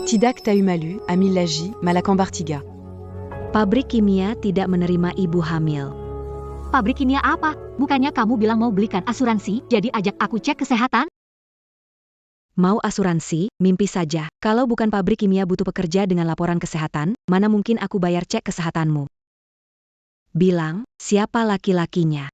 Tidak Taumalu, Amilaji, Malakambartiga. Pabrik kimia tidak menerima ibu hamil. Pabrik kimia apa? Bukannya kamu bilang mau belikan asuransi, jadi ajak aku cek kesehatan? Mau asuransi, mimpi saja. Kalau bukan pabrik kimia butuh pekerja dengan laporan kesehatan, mana mungkin aku bayar cek kesehatanmu? Bilang, siapa laki-lakinya?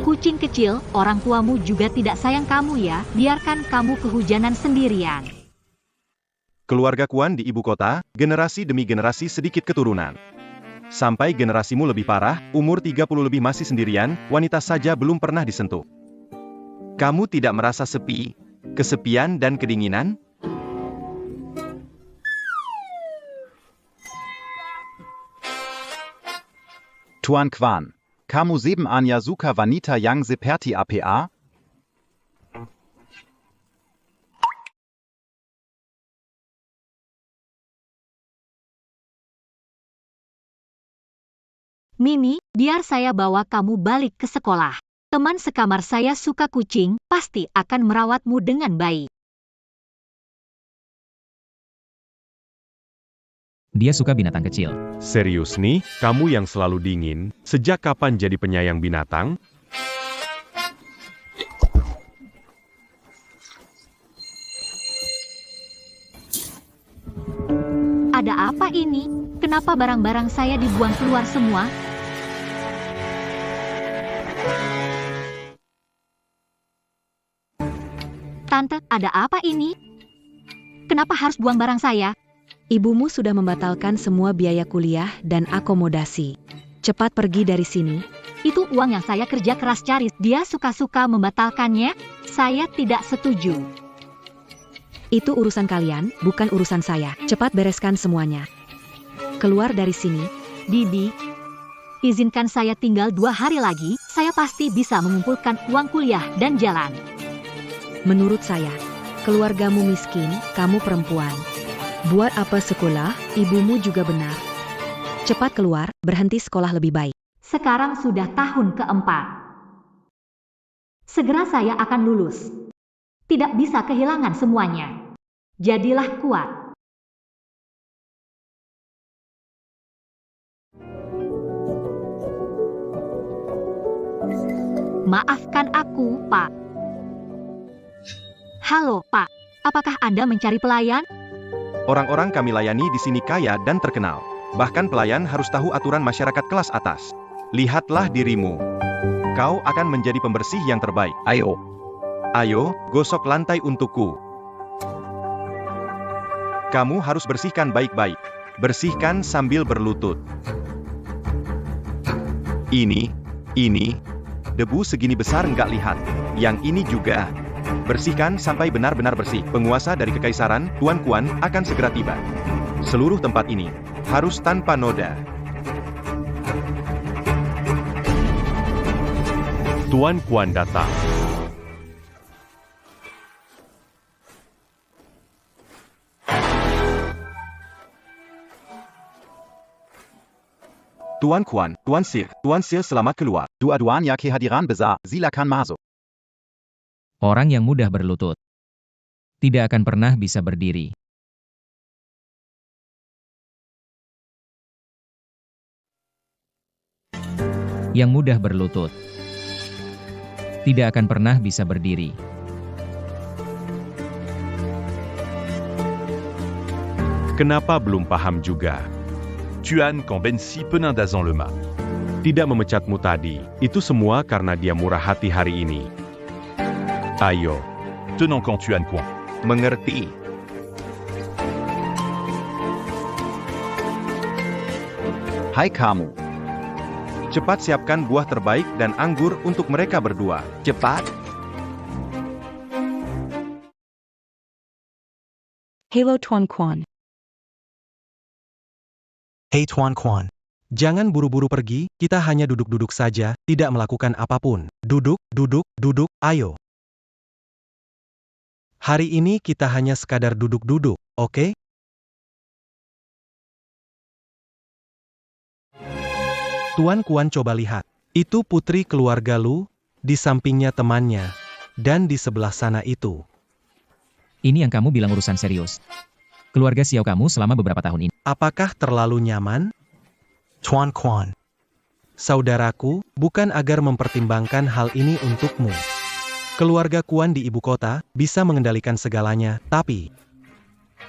Kucing kecil, orang tuamu juga tidak sayang kamu ya, biarkan kamu kehujanan sendirian. Keluarga Kuan di ibu kota, generasi demi generasi sedikit keturunan. Sampai generasimu lebih parah, umur 30 lebih masih sendirian, wanita saja belum pernah disentuh. Kamu tidak merasa sepi, kesepian dan kedinginan? Tuan Quan, kamu sebenarnya suka wanita yang seperti apa? Mimi, biar saya bawa kamu balik ke sekolah. Teman sekamar saya suka kucing, pasti akan merawatmu dengan baik. Dia suka binatang kecil. Serius nih, kamu yang selalu dingin, sejak kapan jadi penyayang binatang? Ada apa ini? Kenapa barang-barang saya dibuang keluar semua? Tante, ada apa ini? Kenapa harus buang barang saya? Ibumu sudah membatalkan semua biaya kuliah dan akomodasi. Cepat pergi dari sini. Itu uang yang saya kerja keras cari. Dia suka-suka membatalkannya. Saya tidak setuju. Itu urusan kalian, bukan urusan saya. Cepat bereskan semuanya. Keluar dari sini. Bibi, izinkan saya tinggal 2 hari lagi. Saya pasti bisa mengumpulkan uang kuliah dan jalan. Menurut saya, keluargamu miskin, kamu perempuan. Buat apa sekolah, ibumu juga benar. Cepat keluar, berhenti sekolah lebih baik. Sekarang sudah tahun keempat. Segera saya akan lulus. Tidak bisa kehilangan semuanya. Jadilah kuat. Maafkan aku, Pak. Halo, Pak. Apakah Anda mencari pelayan? Orang-orang kami layani di sini kaya dan terkenal. Bahkan pelayan harus tahu aturan masyarakat kelas atas. Lihatlah dirimu. Kau akan menjadi pembersih yang terbaik. Ayo. Ayo, gosok lantai untukku. Kamu harus bersihkan baik-baik. Bersihkan sambil berlutut. Ini, debu segini besar nggak lihat. Yang ini juga. Bersihkan sampai benar-benar bersih. Penguasa dari Kekaisaran, Tuan Kuan, akan segera tiba. Seluruh tempat ini harus tanpa noda. Tuan Kuan datang. Tuan Kuan, Tuan Sir selamat keluar. Dua-duanya kehadiran besar, silakan masuk. Orang yang mudah berlutut tidak akan pernah bisa berdiri. Yang mudah berlutut tidak akan pernah bisa berdiri. Kenapa belum paham juga? Tuan Kambensi Penandazan Lemah. Tidak memecatmu tadi, itu semua karena dia murah hati hari ini. Ayo. Tenant compte Tuan Quan. Mengerti. Hai kamu. Cepat siapkan buah terbaik dan anggur untuk mereka berdua. Cepat. Hello Tuan Quan. Hei Tuan Quan. Jangan buru-buru pergi, kita hanya duduk-duduk saja, tidak melakukan apapun. Duduk, ayo. Hari ini kita hanya sekadar duduk-duduk, oke? Tuan Kuan coba lihat. Itu putri keluarga Lu, di sampingnya temannya, dan di sebelah sana itu. Ini yang kamu bilang urusan serius. Keluarga Xiao kamu selama beberapa tahun ini. Apakah terlalu nyaman? Tuan Quan. Saudaraku, bukan agar mempertimbangkan hal ini untukmu. Keluarga Kuan di ibu kota bisa mengendalikan segalanya, tapi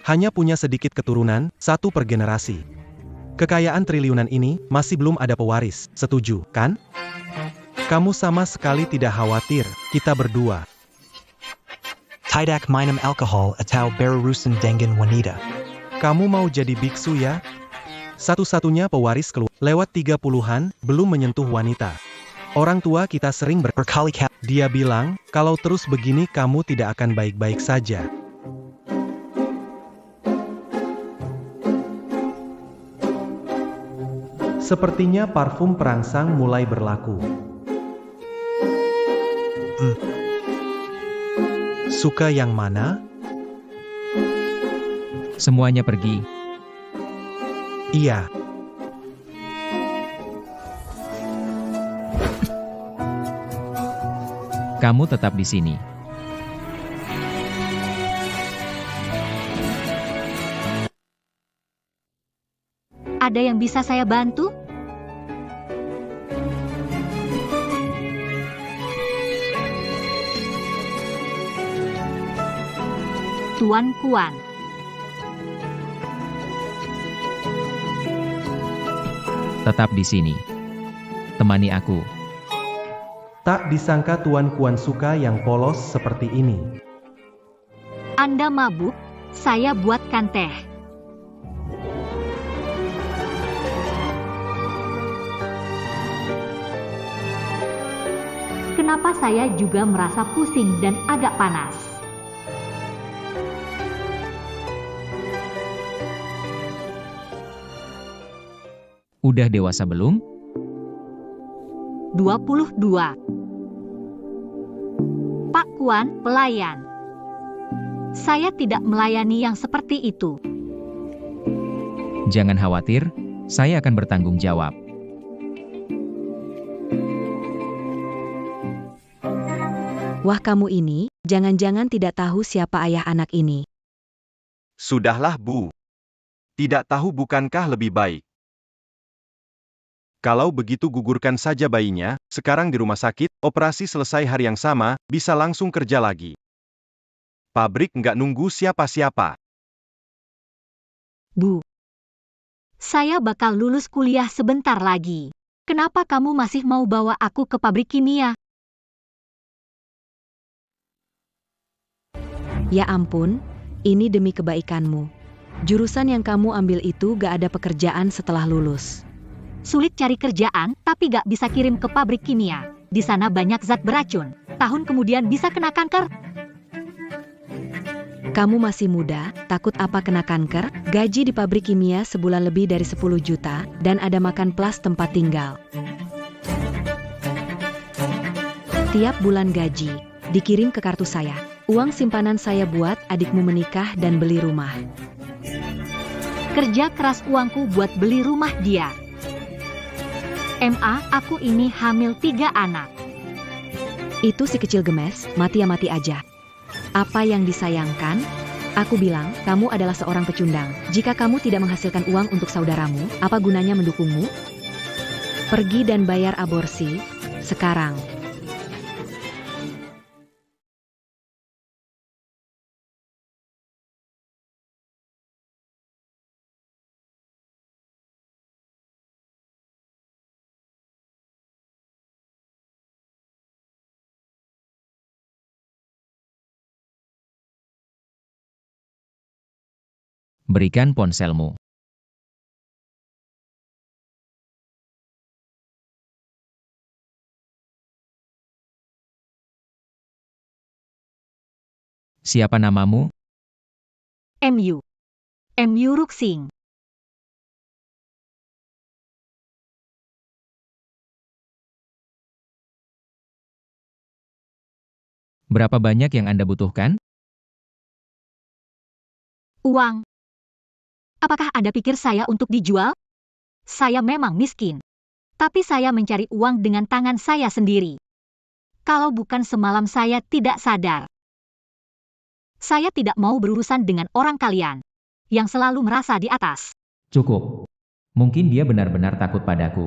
hanya punya sedikit keturunan, satu per generasi. Kekayaan triliunan ini masih belum ada pewaris, setuju, kan? Kamu sama sekali tidak khawatir, kita berdua. Tidak minum alkohol atau berurusan dengan wanita. Kamu mau jadi biksu ya? Satu-satunya pewaris keluar lewat 30-an, belum menyentuh wanita. Orang tua kita sering berkali-kali. Dia bilang, kalau terus begini kamu tidak akan baik-baik saja. Sepertinya parfum perangsang mulai berlaku. Suka yang mana? Semuanya pergi. Iya. Kamu tetap di sini. Ada yang bisa saya bantu? Tuan Kuan. Tetap di sini. Temani aku. Tak disangka Tuan Kuan suka yang polos seperti ini. Anda mabuk? Saya buatkan teh. Kenapa saya juga merasa pusing dan agak panas? Udah dewasa belum? 22. Pak Kuan, pelayan. Saya tidak melayani yang seperti itu. Jangan khawatir, saya akan bertanggung jawab. Wah, kamu ini, jangan-jangan tidak tahu siapa ayah anak ini. Sudahlah, Bu. Tidak tahu bukankah lebih baik? Kalau begitu gugurkan saja bayinya, sekarang di rumah sakit, operasi selesai hari yang sama, bisa langsung kerja lagi. Pabrik nggak nunggu siapa-siapa. Bu, saya bakal lulus kuliah sebentar lagi. Kenapa kamu masih mau bawa aku ke pabrik kimia? Ya ampun, ini demi kebaikanmu. Jurusan yang kamu ambil itu gak ada pekerjaan setelah lulus. Sulit cari kerjaan, tapi gak bisa kirim ke pabrik kimia. Di sana banyak zat beracun. Tahun kemudian bisa kena kanker. Kamu masih muda, takut apa kena kanker? Gaji di pabrik kimia sebulan lebih dari 10 juta, dan ada makan plus tempat tinggal. Tiap bulan gaji, dikirim ke kartu saya. Uang simpanan saya buat adikmu menikah dan beli rumah. Kerja keras uangku buat beli rumah dia. Aku ini hamil 3 anak. Itu si kecil gemes, mati ya mati aja. Apa yang disayangkan? Aku bilang, kamu adalah seorang pecundang. Jika kamu tidak menghasilkan uang untuk saudaramu, apa gunanya mendukungmu? Pergi dan bayar aborsi, sekarang. Berikan ponselmu. Siapa namamu? MU Ruxing. Berapa banyak yang Anda butuhkan? Uang. Apakah Anda pikir saya untuk dijual? Saya memang miskin. Tapi saya mencari uang dengan tangan saya sendiri. Kalau bukan semalam saya tidak sadar. Saya tidak mau berurusan dengan orang kalian yang selalu merasa di atas. Cukup. Mungkin dia benar-benar takut padaku.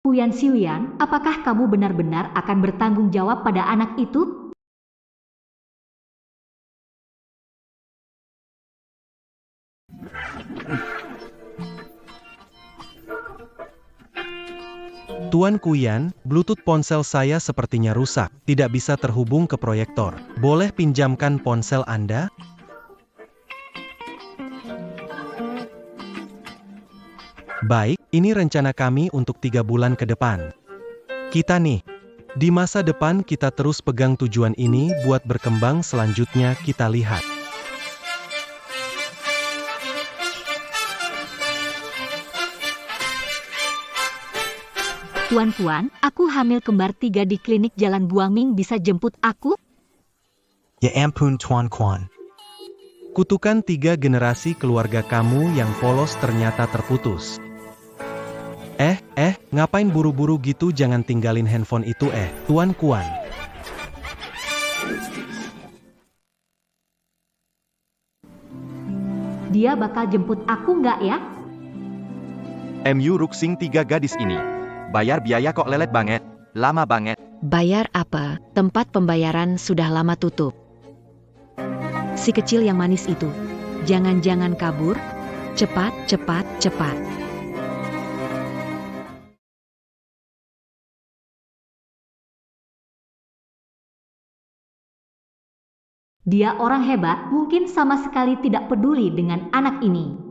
Huyan Xiuyan, apakah kamu benar-benar akan bertanggung jawab pada anak itu? Tuan Kuyan, Bluetooth ponsel saya sepertinya rusak, tidak bisa terhubung ke proyektor. Boleh pinjamkan ponsel Anda? Baik, ini rencana kami untuk 3 bulan ke depan. Kita nih, di masa depan kita terus pegang tujuan ini buat berkembang, selanjutnya kita lihat. Tuan Kuan, aku hamil kembar 3 di klinik Jalan Buangming, bisa jemput aku? Ya ampun Tuan Quan. Kutukan 3 generasi keluarga kamu yang polos ternyata terputus. Ngapain buru-buru gitu, jangan tinggalin handphone itu Tuan Kuan. Dia bakal jemput aku nggak ya? MU Ruxing 3 gadis ini. Bayar biaya kok lelet banget. Lama banget. Bayar apa? Tempat pembayaran sudah lama tutup. Si kecil yang manis itu. Jangan-jangan kabur. Cepat, cepat, cepat. Dia orang hebat, mungkin sama sekali tidak peduli dengan anak ini.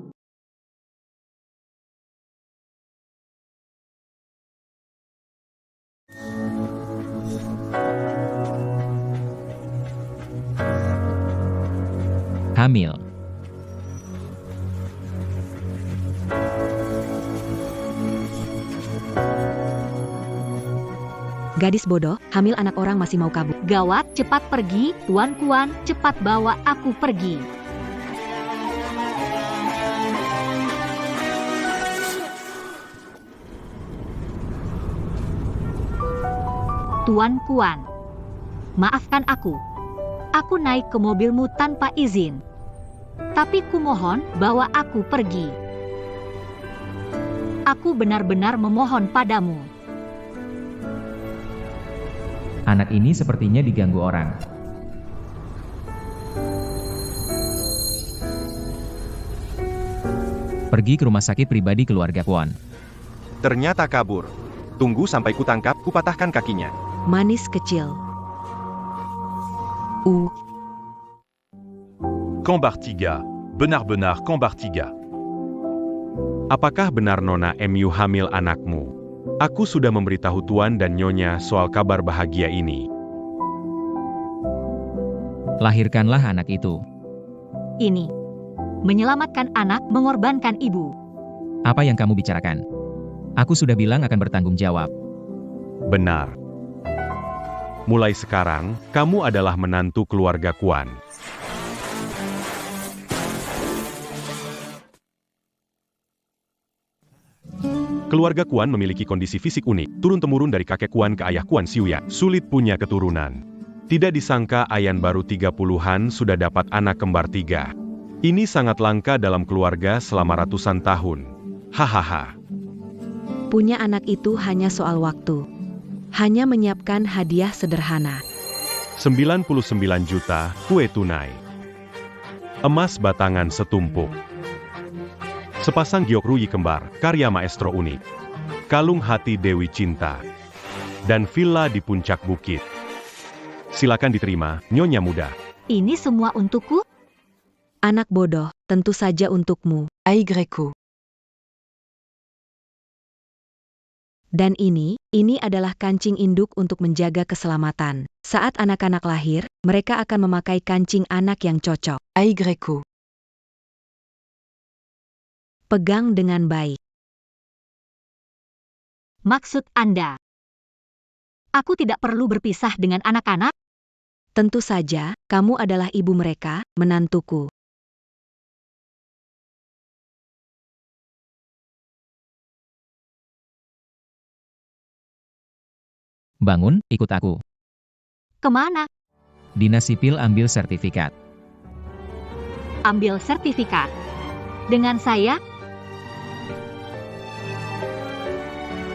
Hamil. Gadis bodoh, hamil anak orang masih mau kabur. Gawat, cepat pergi, Tuan Kuan, cepat bawa aku pergi. Tuan Kuan, maafkan aku. Aku naik ke mobilmu tanpa izin. Tapi kumohon, bawa aku pergi. Aku benar-benar memohon padamu. Anak ini sepertinya diganggu orang. Pergi ke rumah sakit pribadi keluarga Kwon. Ternyata kabur. Tunggu sampai kutangkap, kupatahkan kakinya. Manis kecil. Cambartiga. Benar-benar Cambartiga. Apakah benar Nona MU hamil anakmu? Aku sudah memberitahu Tuan dan Nyonya soal kabar bahagia ini. Lahirkanlah anak itu. Ini. Menyelamatkan anak, mengorbankan ibu. Apa yang kamu bicarakan? Aku sudah bilang akan bertanggung jawab. Benar. Mulai sekarang, kamu adalah menantu keluarga Kwon. Keluarga Kwon memiliki kondisi fisik unik, turun-temurun dari kakek Kwon ke ayah Kwon Xiuyan. Sulit punya keturunan. Tidak disangka Ayan baru 30-an sudah dapat anak kembar 3. Ini sangat langka dalam keluarga selama ratusan tahun. Hahaha. Punya anak itu hanya soal waktu. Hanya menyiapkan hadiah sederhana. 99 juta, kue tunai. Emas batangan setumpuk. Sepasang giok ruyi kembar, karya maestro unik. Kalung hati Dewi Cinta. Dan villa di puncak bukit. Silakan diterima, Nyonya muda. Ini semua untukku? Anak bodoh, tentu saja untukmu. Aigreko. Dan ini adalah kancing induk untuk menjaga keselamatan. Saat anak-anak lahir, mereka akan memakai kancing anak yang cocok. Aigreko. Pegang dengan baik. Maksud Anda? Aku tidak perlu berpisah dengan anak-anak? Tentu saja, kamu adalah ibu mereka, menantuku. Bangun, ikut aku. Kemana? Dinas Sipil ambil sertifikat. Ambil sertifikat. Dengan saya?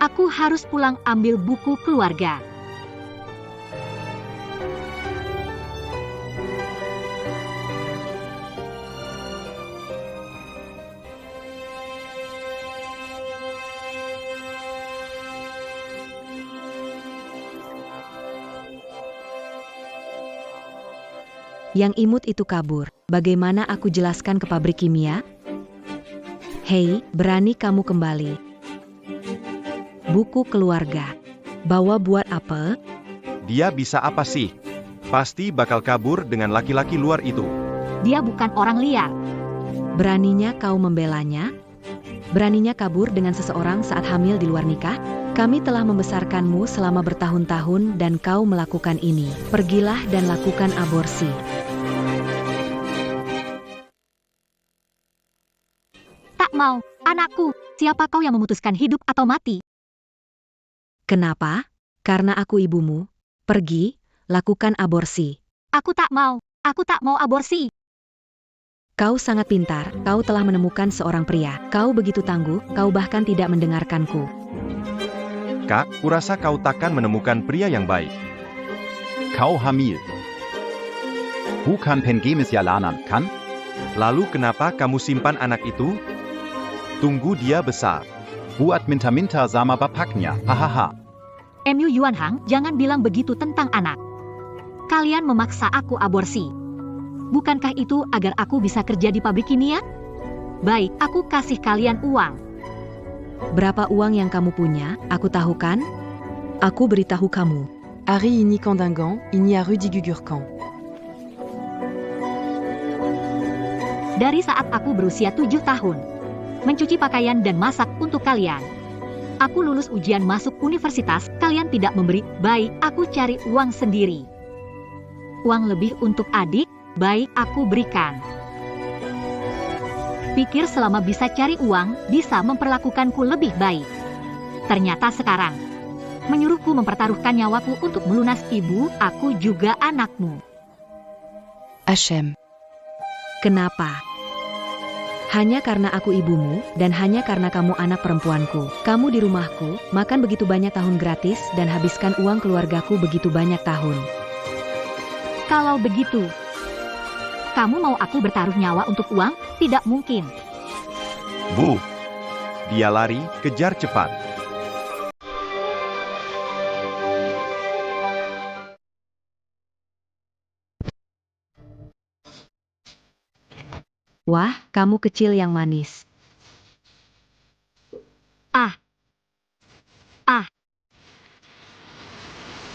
Aku harus pulang ambil buku keluarga. Yang imut itu kabur. Bagaimana aku jelaskan ke pabrik kimia? Hei, berani kamu kembali. Buku keluarga. Bawa buat apa? Dia bisa apa sih? Pasti bakal kabur dengan laki-laki luar itu. Dia bukan orang liar. Beraninya kau membelanya? Beraninya kabur dengan seseorang saat hamil di luar nikah? Kami telah membesarkanmu selama bertahun-tahun dan kau melakukan ini. Pergilah dan lakukan aborsi. Tak mau, anakku. Siapa kau yang memutuskan hidup atau mati? Kenapa? Karena aku ibumu. Pergi, lakukan aborsi. Aku tak mau. Aku tak mau aborsi. Kau sangat pintar, kau telah menemukan seorang pria. Kau begitu tangguh, kau bahkan tidak mendengarkanku. Kak, kurasa kau takkan menemukan pria yang baik. Kau hamil. Bukan pengemis jalanan, kan? Lalu kenapa kamu simpan anak itu? Tunggu dia besar. Buat minta-minta sama bapaknya, hahaha. Mu Yuan Hang, jangan bilang begitu tentang anak. Kalian memaksa aku aborsi. Bukankah itu agar aku bisa kerja di pabrik kimia? Baik, aku kasih kalian uang. Berapa uang yang kamu punya? Aku tahu kan? Aku beritahu kamu. Harry ini Candingan, ini a rue d'Igugurcan. Dari saat aku berusia 7 tahun. Mencuci pakaian dan masak untuk kalian. Aku lulus ujian masuk universitas, kalian tidak memberi. Baik, aku cari uang sendiri. Uang lebih untuk adik, baik aku berikan. Pikir selama bisa cari uang, bisa memperlakukanku lebih baik. Ternyata sekarang, menyuruhku mempertaruhkan nyawaku untuk melunas ibu, aku juga anakmu. HM. Kenapa? Hanya karena aku ibumu, dan hanya karena kamu anak perempuanku. Kamu di rumahku, makan begitu banyak tahun gratis, dan habiskan uang keluargaku begitu banyak tahun. Kalau begitu, kamu mau aku bertaruh nyawa untuk uang? Tidak mungkin. Bu! Dia lari, kejar cepat. Wah, kamu kecil yang manis.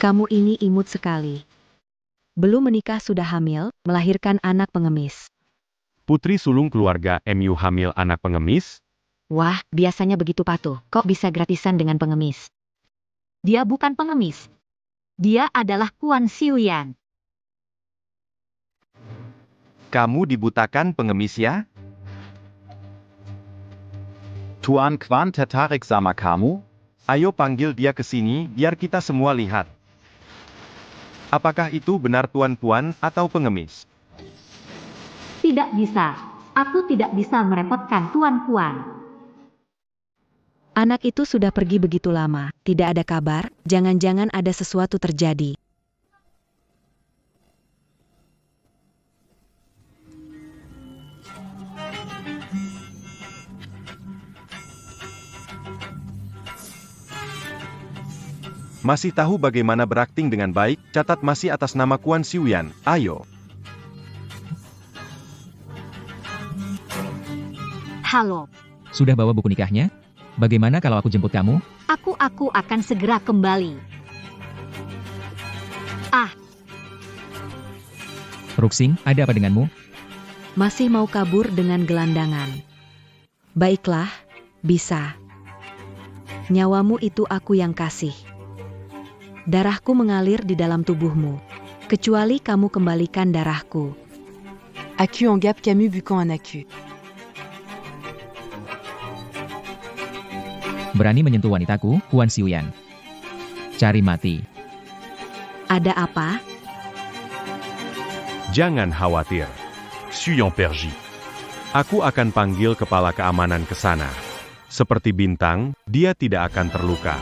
Kamu ini imut sekali. Belum menikah sudah hamil, melahirkan anak pengemis. Putri sulung keluarga MU hamil anak pengemis? Wah, biasanya begitu patuh. Kok bisa gratisan dengan pengemis? Dia bukan pengemis. Dia adalah Kuan Xiuyan. Kamu dibutakan pengemis ya? Tuan Quan tertarik sama kamu? Ayo panggil dia ke sini, biar kita semua lihat. Apakah itu benar Tuan Kuan atau pengemis? Tidak bisa. Aku tidak bisa merepotkan Tuan Kuan. Anak itu sudah pergi begitu lama, tidak ada kabar, jangan-jangan ada sesuatu terjadi. Masih tahu bagaimana berakting dengan baik, catat masih atas nama Kuan Xiuyan, ayo. Halo. Sudah bawa buku nikahnya? Bagaimana kalau aku jemput kamu? Aku akan segera kembali. Ruxing, ada apa denganmu? Masih mau kabur dengan gelandangan. Baiklah, bisa. Nyawamu itu aku yang kasih. Darahku mengalir di dalam tubuhmu. Kecuali kamu kembalikan darahku. Accu en Gap Camus Bucan en Accu. Berani menyentuh wanitaku, Kuan Xiuyan. Cari mati. Ada apa? Jangan khawatir. Suis en Pergie. Aku akan panggil kepala keamanan ke sana. Seperti bintang, dia tidak akan terluka.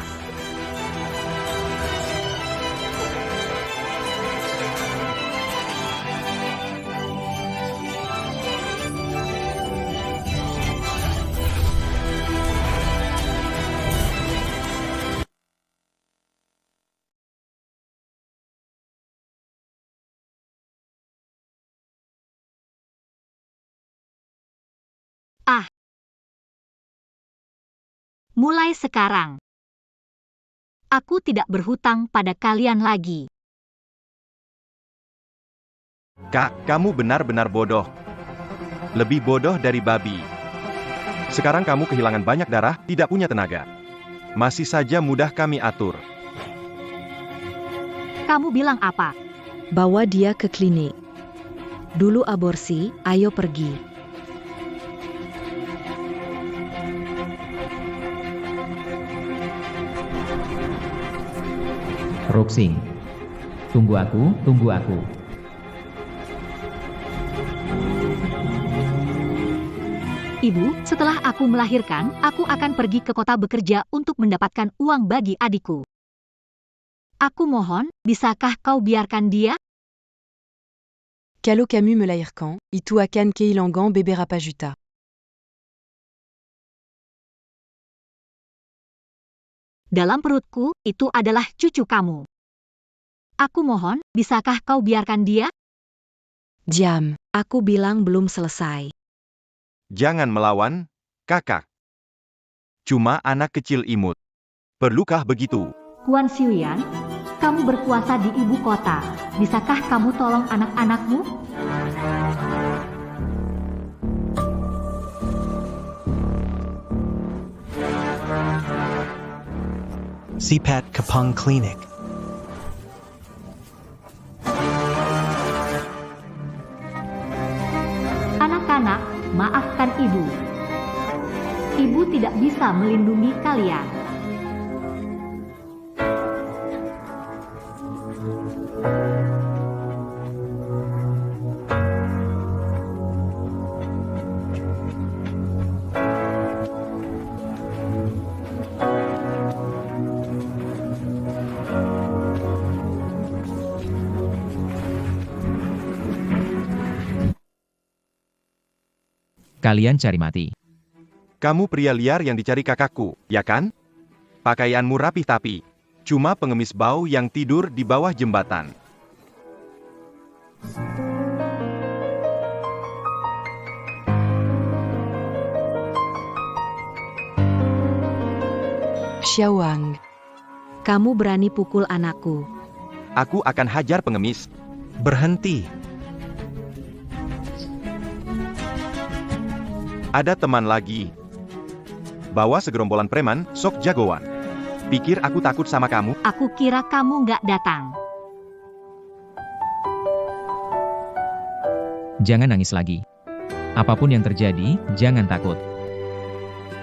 Mulai sekarang, aku tidak berhutang pada kalian lagi. Kak, kamu benar-benar bodoh. Lebih bodoh dari babi. Sekarang kamu kehilangan banyak darah, tidak punya tenaga. Masih saja mudah kami atur. Kamu bilang apa? Bawa dia ke klinik. Dulu aborsi, ayo pergi. Roxing. Tunggu aku, tunggu aku. Ibu, setelah aku melahirkan, aku akan pergi ke kota bekerja untuk mendapatkan uang bagi adikku. Aku mohon, bisakah kau biarkan dia? Kalo Camus melahirkan, itu akan kehilangan bebe Rapajuta. Dalam perutku, itu adalah cucu kamu. Aku mohon, bisakah kau biarkan dia? Diam, aku bilang belum selesai. Jangan melawan, kakak. Cuma anak kecil imut. Perlukah begitu? Kuan Xiuyan, kamu berkuasa di ibu kota. Bisakah kamu tolong anak-anakmu? Sipat Kapung Clinic. Anak-anak, maafkan ibu. Ibu tidak bisa melindungi kalian. Kalian cari mati. Kamu pria liar yang dicari kakakku, ya kan? Pakaianmu rapih tapi cuma pengemis bau yang tidur di bawah jembatan. Xiaowang. Kamu berani pukul anakku. Aku akan hajar pengemis. Berhenti. Ada teman lagi. Bawa segerombolan preman, sok jagoan. Pikir aku takut sama kamu? Aku kira kamu nggak datang. Jangan nangis lagi. Apapun yang terjadi, jangan takut.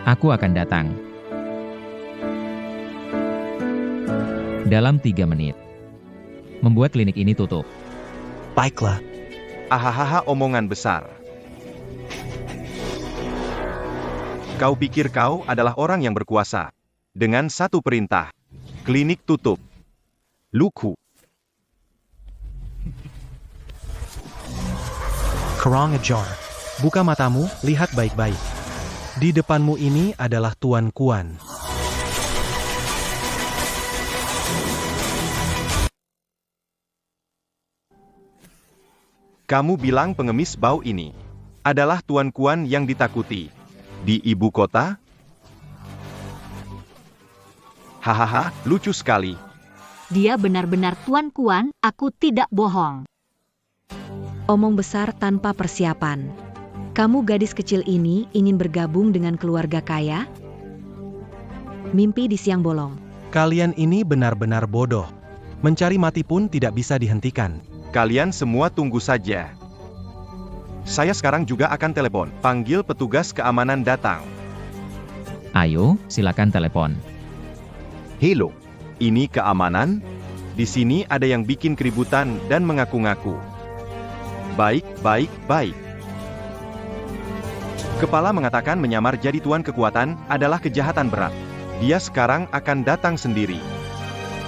Aku akan datang. Dalam 3 menit. Membuat klinik ini tutup. Baiklah. Ahahaha, omongan besar. Kau pikir kau adalah orang yang berkuasa. Dengan satu perintah. Klinik tutup. Luku. Kerang ajar. Buka matamu, lihat baik-baik. Di depanmu ini adalah Tuan Kuan. Kamu bilang pengemis bau ini adalah Tuan Kuan yang ditakuti. Di ibu kota? Hahaha, lucu sekali. Dia benar-benar Tuan Kuan, aku tidak bohong. Omong besar tanpa persiapan. Kamu gadis kecil ini ingin bergabung dengan keluarga kaya? Mimpi di siang bolong. Kalian ini benar-benar bodoh. Mencari mati pun tidak bisa dihentikan. Kalian semua tunggu saja. Saya sekarang juga akan telepon. Panggil petugas keamanan datang. Ayo, silakan telepon. Halo, ini keamanan? Di sini ada yang bikin keributan dan mengaku-ngaku. Baik, baik, baik. Kepala mengatakan menyamar jadi tuan kekuatan adalah kejahatan berat. Dia sekarang akan datang sendiri.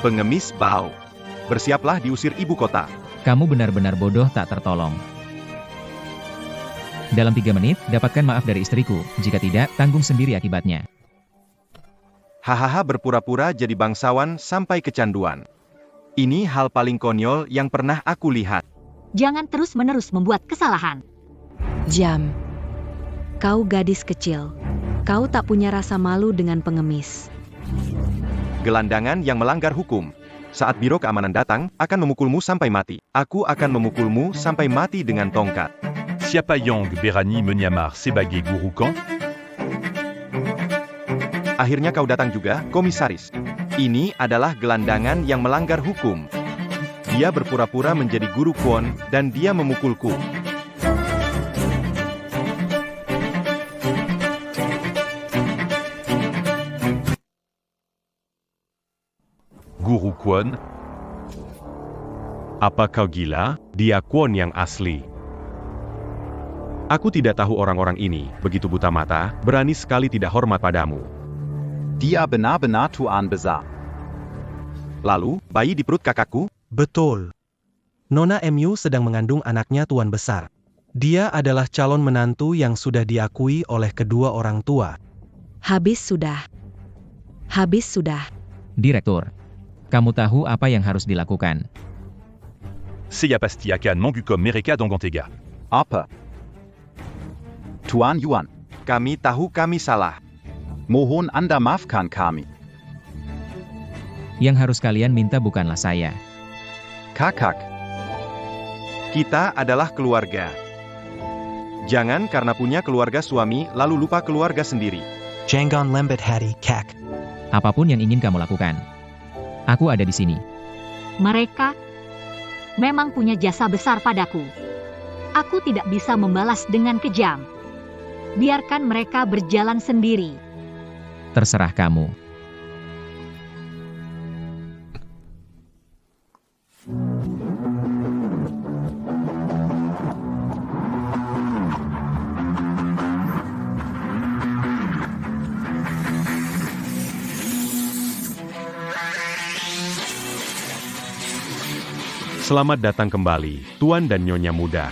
Pengemis bau. Bersiaplah diusir ibu kota. Kamu benar-benar bodoh tak tertolong. Dalam 3 menit, dapatkan maaf dari istriku. Jika tidak, tanggung sendiri akibatnya. Hahaha, berpura-pura jadi bangsawan sampai kecanduan. Ini hal paling konyol yang pernah aku lihat. Jangan terus-menerus membuat kesalahan. Jam. Kau gadis kecil. Kau tak punya rasa malu dengan pengemis. Gelandangan yang melanggar hukum. Saat Biro Keamanan datang, akan memukulmu sampai mati. Aku akan memukulmu sampai mati dengan tongkat. Siapa Yang Berani menyamar sebagai guru kan? Akhirnya kau datang juga, komisaris. Ini adalah gelandangan yang melanggar hukum. Dia berpura-pura menjadi guru Kwon, dan dia memukulku. Guru Kwon? Apa kau gila? Dia Kwon yang asli. Aku tidak tahu orang-orang ini, begitu buta mata, berani sekali tidak hormat padamu. Dia benar-benar tuan besar. Lalu, bayi di perut kakakku? Betul. Nona MU sedang mengandung anaknya tuan besar. Dia adalah calon menantu yang sudah diakui oleh kedua orang tua. Habis sudah. Habis sudah. Direktur, kamu tahu apa yang harus dilakukan. Saya pasti akan menghukum mereka dengan tegas. Apa? Tuan Yuan, Kami tahu kami salah. mohon Anda maafkan kami. Yang harus kalian minta bukanlah saya. Kakak, Kita adalah keluarga. Jangan karena punya keluarga suami, lalu lupa keluarga sendiri. Jangan lembut hati, kak. Apapun yang ingin kamu lakukan. Aku ada di sini. Mereka memang punya jasa besar padaku. Aku tidak bisa membalas dengan kejam. Biarkan mereka berjalan sendiri. Terserah kamu. Selamat datang kembali, Tuan dan Nyonya muda.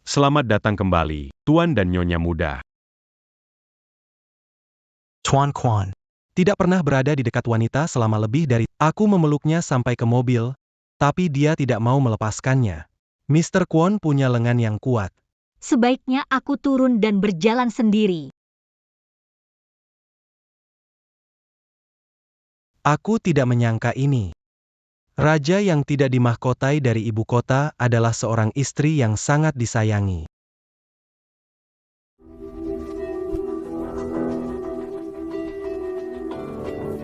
Selamat datang kembali, Tuan dan Nyonya muda. Tuan Kwon. Tidak pernah berada di dekat wanita selama lebih dari... Aku memeluknya sampai ke mobil, tapi dia tidak mau melepaskannya. Mr. Kwon punya lengan yang kuat. Sebaiknya aku turun dan berjalan sendiri. Aku tidak menyangka ini. Raja yang tidak dimahkotai dari ibu kota adalah seorang istri yang sangat disayangi.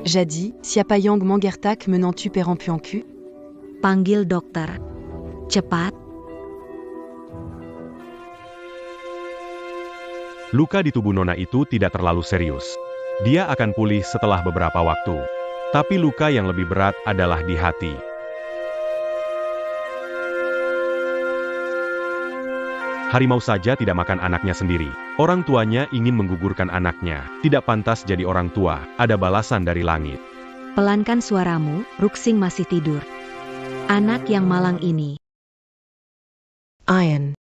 Jadi, siapa Yang Mangertak menant tu perempuanku? Panggil dokter. Cepat. Luka di tubuh Nona itu tidak terlalu serius. Dia akan pulih setelah beberapa waktu. Tapi luka yang lebih berat adalah di hati. Harimau saja tidak makan anaknya sendiri. Orang tuanya ingin menggugurkan anaknya. Tidak pantas jadi orang tua. Ada balasan dari langit. Pelankan suaramu, Ruxing masih tidur. Anak yang malang ini. Ian.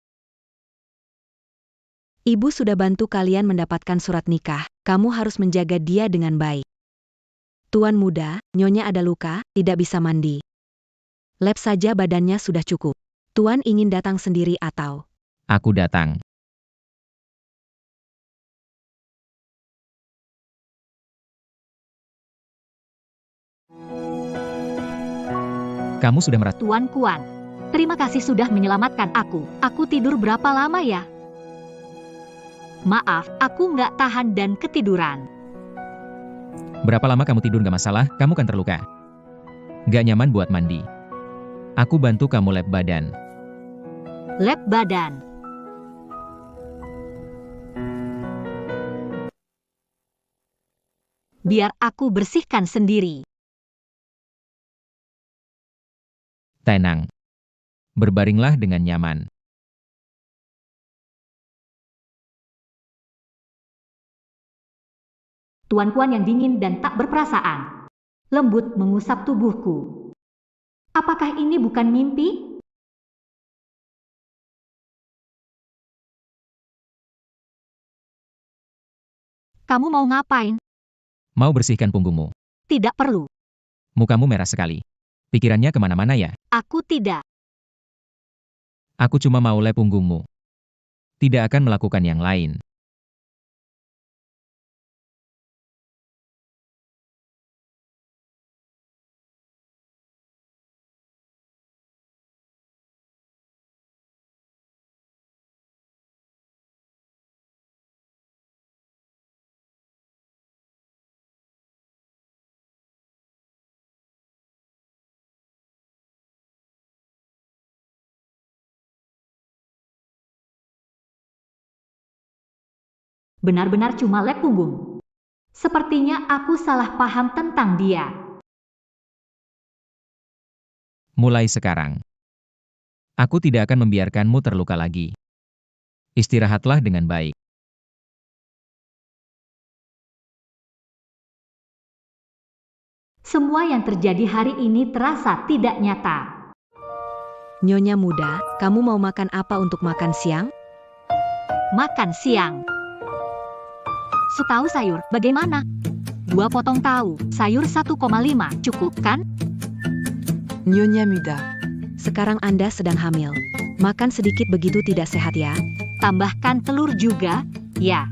Ibu sudah bantu kalian mendapatkan surat nikah. Kamu harus menjaga dia dengan baik. Tuan muda, Nyonya ada luka, tidak bisa mandi. Lap saja badannya sudah cukup. Tuan ingin datang sendiri atau? Aku datang. Kamu sudah merasa... Tuan Kwon, terima kasih sudah menyelamatkan aku. Aku tidur berapa lama ya? Maaf, aku nggak tahan dan ketiduran. Berapa lama kamu tidur gak masalah, kamu kan terluka. Gak nyaman buat mandi. Aku bantu kamu lap badan. Lap badan. Biar aku bersihkan sendiri. Tenang. Berbaringlah dengan nyaman. Tuan-tuan yang dingin dan tak berperasaan. Lembut mengusap tubuhku. Apakah ini bukan mimpi? Kamu mau ngapain? Mau bersihkan punggungmu. Tidak perlu. Mukamu merah sekali. Pikirannya kemana-mana ya? Aku tidak. Aku cuma mau lep punggungmu. Tidak akan melakukan yang lain. Benar-benar cuma lep punggung. Sepertinya aku salah paham tentang dia. Mulai sekarang. Aku tidak akan membiarkanmu terluka lagi. Istirahatlah dengan baik. Semua yang terjadi hari ini terasa tidak nyata. Nyonya muda, kamu mau makan apa untuk makan siang? Makan siang. Sup tahu sayur, bagaimana? 2 potong tahu, sayur 1,5, cukup kan? Nyonya muda. Sekarang Anda sedang hamil. Makan sedikit begitu tidak sehat ya. Tambahkan telur juga, ya.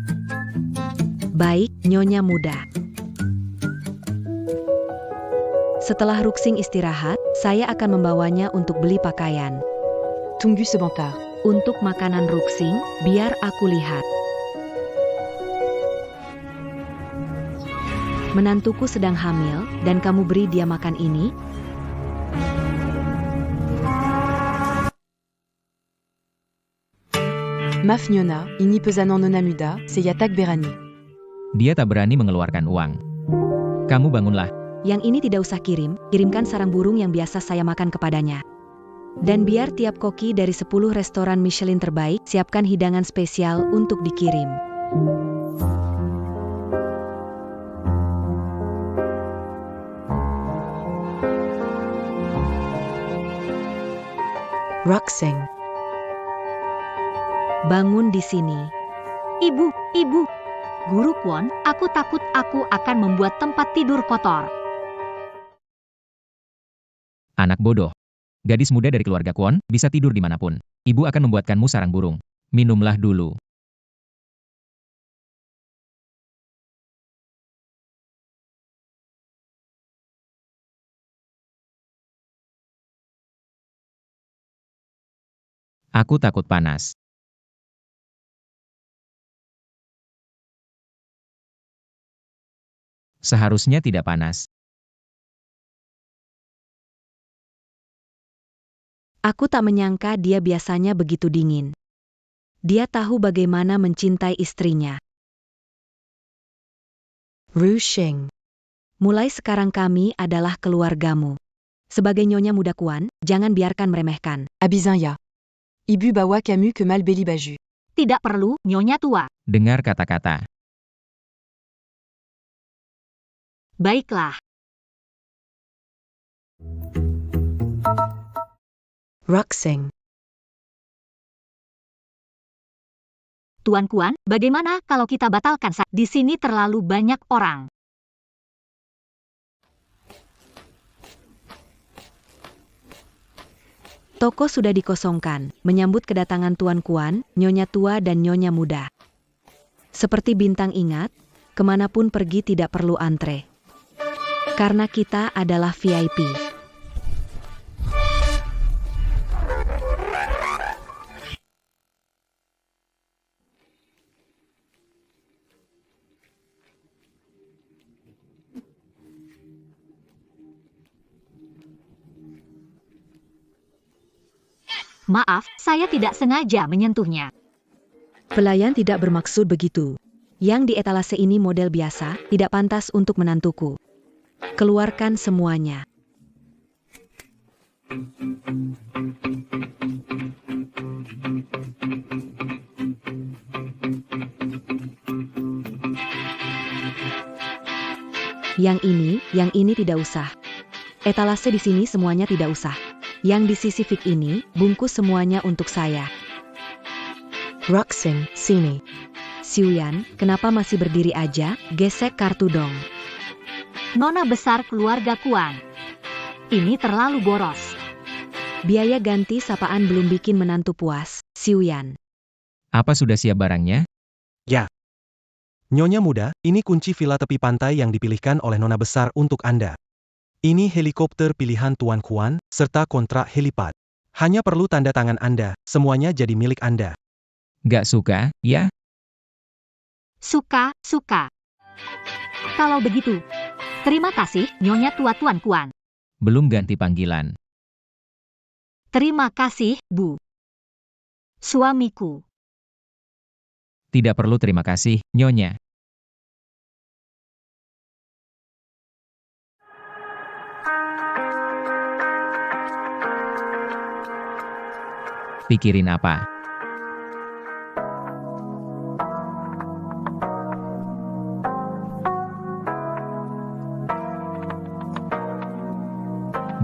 Baik, Nyonya muda. Setelah Ruxing istirahat, saya akan membawanya untuk beli pakaian. Tunggu sebentar. Untuk makanan Ruxing, biar aku lihat. Menantuku sedang hamil, dan kamu beri dia makan ini? Maf Nyona, ini pesanan Nona muda, seyatak berani. Dia tak berani mengeluarkan uang. Kamu bangunlah. Yang ini tidak usah kirimkan sarang burung yang biasa saya makan kepadanya. Dan biar tiap koki dari 10 restoran Michelin terbaik siapkan hidangan spesial untuk dikirim. Ruxing. Bangun di sini. Ibu. Guru Kwon, aku takut aku akan membuat tempat tidur kotor. Anak bodoh. Gadis muda dari keluarga Kwon bisa tidur dimanapun. Ibu akan membuatkanmu sarang burung. Minumlah dulu. Aku takut panas. Seharusnya tidak panas. Aku tak menyangka dia biasanya begitu dingin. Dia tahu bagaimana mencintai istrinya. Ruxing. Mulai sekarang kami adalah keluargamu. Sebagai Nyonya muda Kwon, jangan biarkan meremehkan. Abizanya. Ibu bawa kamu ke mal beli baju. Tidak perlu, Nyonya tua. Dengar kata-kata. Baiklah. Ruxing. Tuan Kwon, bagaimana kalau kita batalkan saja? Di sini terlalu banyak orang. Toko sudah dikosongkan, menyambut kedatangan Tuan Kwon, Nyonya tua dan Nyonya muda. Seperti bintang ingat, kemanapun pergi tidak perlu antre. Karena kita adalah VIP. Maaf, saya tidak sengaja menyentuhnya. Pelayan tidak bermaksud begitu. Yang di etalase ini model biasa, tidak pantas untuk menantuku. Keluarkan semuanya. Yang ini tidak usah. Etalase di sini semuanya tidak usah. Yang di sisi fik ini, bungkus semuanya untuk saya. Roxin, sini. Xiuyan, kenapa masih berdiri aja? Gesek kartu dong. Nona besar keluarga Kuan. Ini terlalu boros. Biaya ganti sapaan belum bikin menantu puas, Xiuyan. Apa sudah siap barangnya? Nyonya muda, ini kunci villa tepi pantai yang dipilihkan oleh Nona besar untuk Anda. Ini helikopter pilihan Tuan Kuan, serta kontrak helipad. Hanya perlu tanda tangan Anda, semuanya jadi milik Anda. Gak suka, ya? Suka. Kalau begitu, terima kasih, Nyonya tua Tuan Kuan. Belum ganti panggilan. Terima kasih, Bu. Suamiku. Tidak perlu terima kasih, Nyonya. Pikirin apa?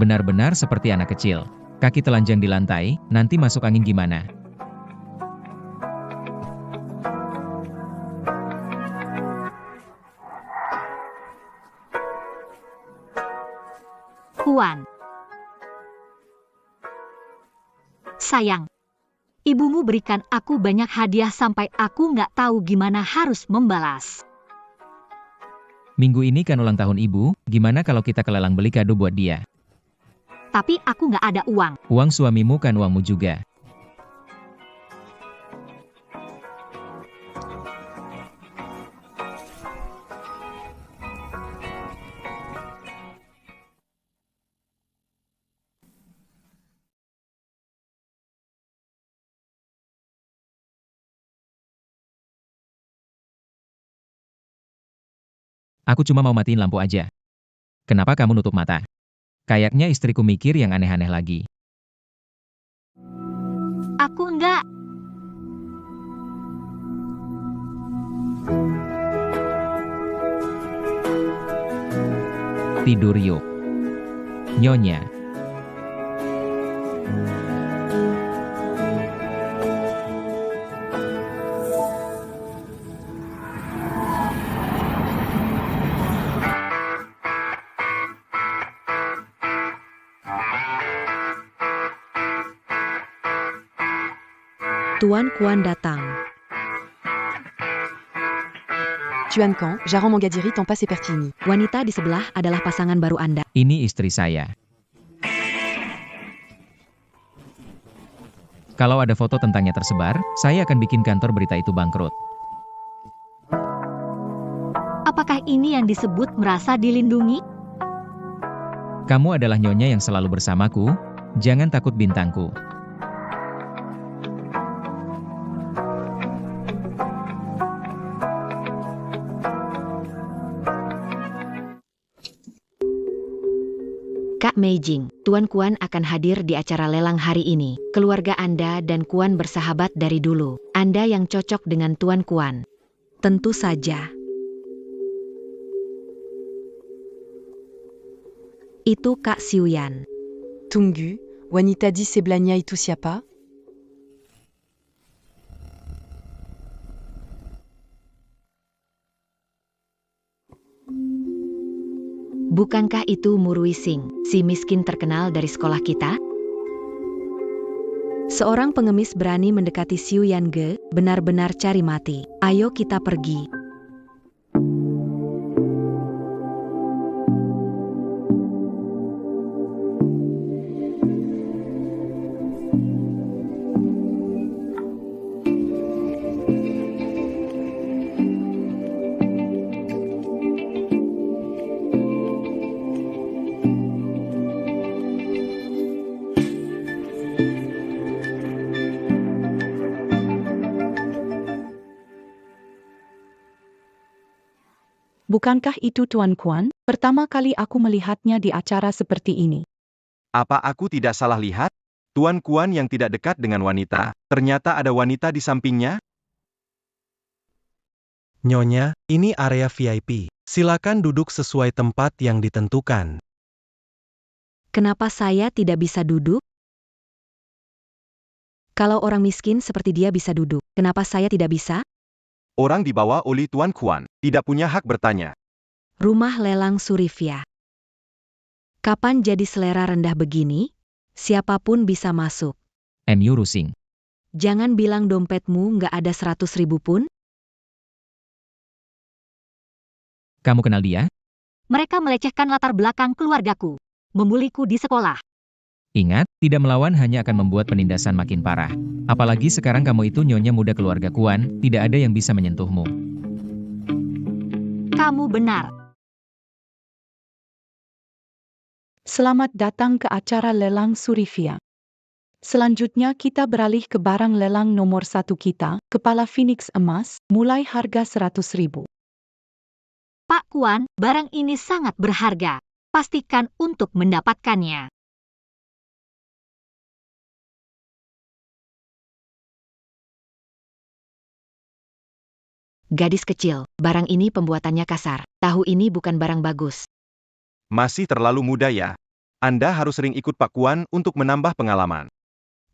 Benar-benar seperti anak kecil. Kaki telanjang di lantai, nanti masuk angin gimana? Kuan. Sayang. Ibumu berikan aku banyak hadiah sampai aku nggak tahu gimana harus membalas. Minggu ini kan ulang tahun ibu, gimana kalau kita ke lelang beli kado buat dia? Tapi aku nggak ada uang. Uang suamimu kan uangmu juga. Aku cuma mau matiin lampu aja. Kenapa kamu nutup mata? Kayaknya istriku mikir yang aneh-aneh lagi. Aku enggak. Tidur yuk. Nyonya. Tuan Kuan datang. Tuan Kan, Jaran Mangadiri Tampa Sepertini. Wanita di sebelah adalah pasangan baru Anda. Ini istri saya. Kalau ada foto tentangnya tersebar, saya akan bikin kantor berita itu bangkrut. Apakah ini yang disebut merasa dilindungi? Kamu adalah nyonya yang selalu bersamaku, jangan takut bintangku. Kak Meijing, Tuan Kuan akan hadir di acara lelang hari ini. Keluarga Anda dan Kuan bersahabat dari dulu. Anda yang cocok dengan Tuan Kuan. Tentu saja. Itu Kak Xiuyan. Tunggu, wanita di sebelahnya itu siapa? Bukankah itu Murui Sing, si miskin terkenal dari sekolah kita? Seorang pengemis berani mendekati Xiuyan Ge, benar-benar cari mati. Ayo kita pergi. Bukankah itu Tuan Kuan? Pertama kali aku melihatnya di acara seperti ini. Apa aku tidak salah lihat? Tuan Kuan yang tidak dekat dengan wanita, ternyata ada wanita di sampingnya? Nyonya, ini area VIP. Silakan duduk sesuai tempat yang ditentukan. Kenapa saya tidak bisa duduk? Kalau orang miskin seperti dia bisa duduk, kenapa saya tidak bisa? Orang dibawa oleh Tuan Kuan, tidak punya hak bertanya. Rumah lelang Surifya. Kapan jadi selera rendah begini? Siapapun bisa masuk. MU Rusing. Jangan bilang dompetmu nggak ada 100.000 pun. Kamu kenal dia? Mereka melecehkan latar belakang keluargaku, membuliku di sekolah. Ingat, tidak melawan hanya akan membuat penindasan makin parah. Apalagi sekarang kamu itu nyonya muda keluarga Kuan, tidak ada yang bisa menyentuhmu. Kamu benar. Selamat datang ke acara lelang Surifya. Selanjutnya kita beralih ke barang lelang nomor 1 kita, kepala Phoenix emas, mulai harga 100.000. Pak Kuan, barang ini sangat berharga. Pastikan untuk mendapatkannya. Gadis kecil, barang ini pembuatannya kasar. Tahu ini bukan barang bagus. Masih terlalu muda ya. Anda harus sering ikut Pak Kuan untuk menambah pengalaman.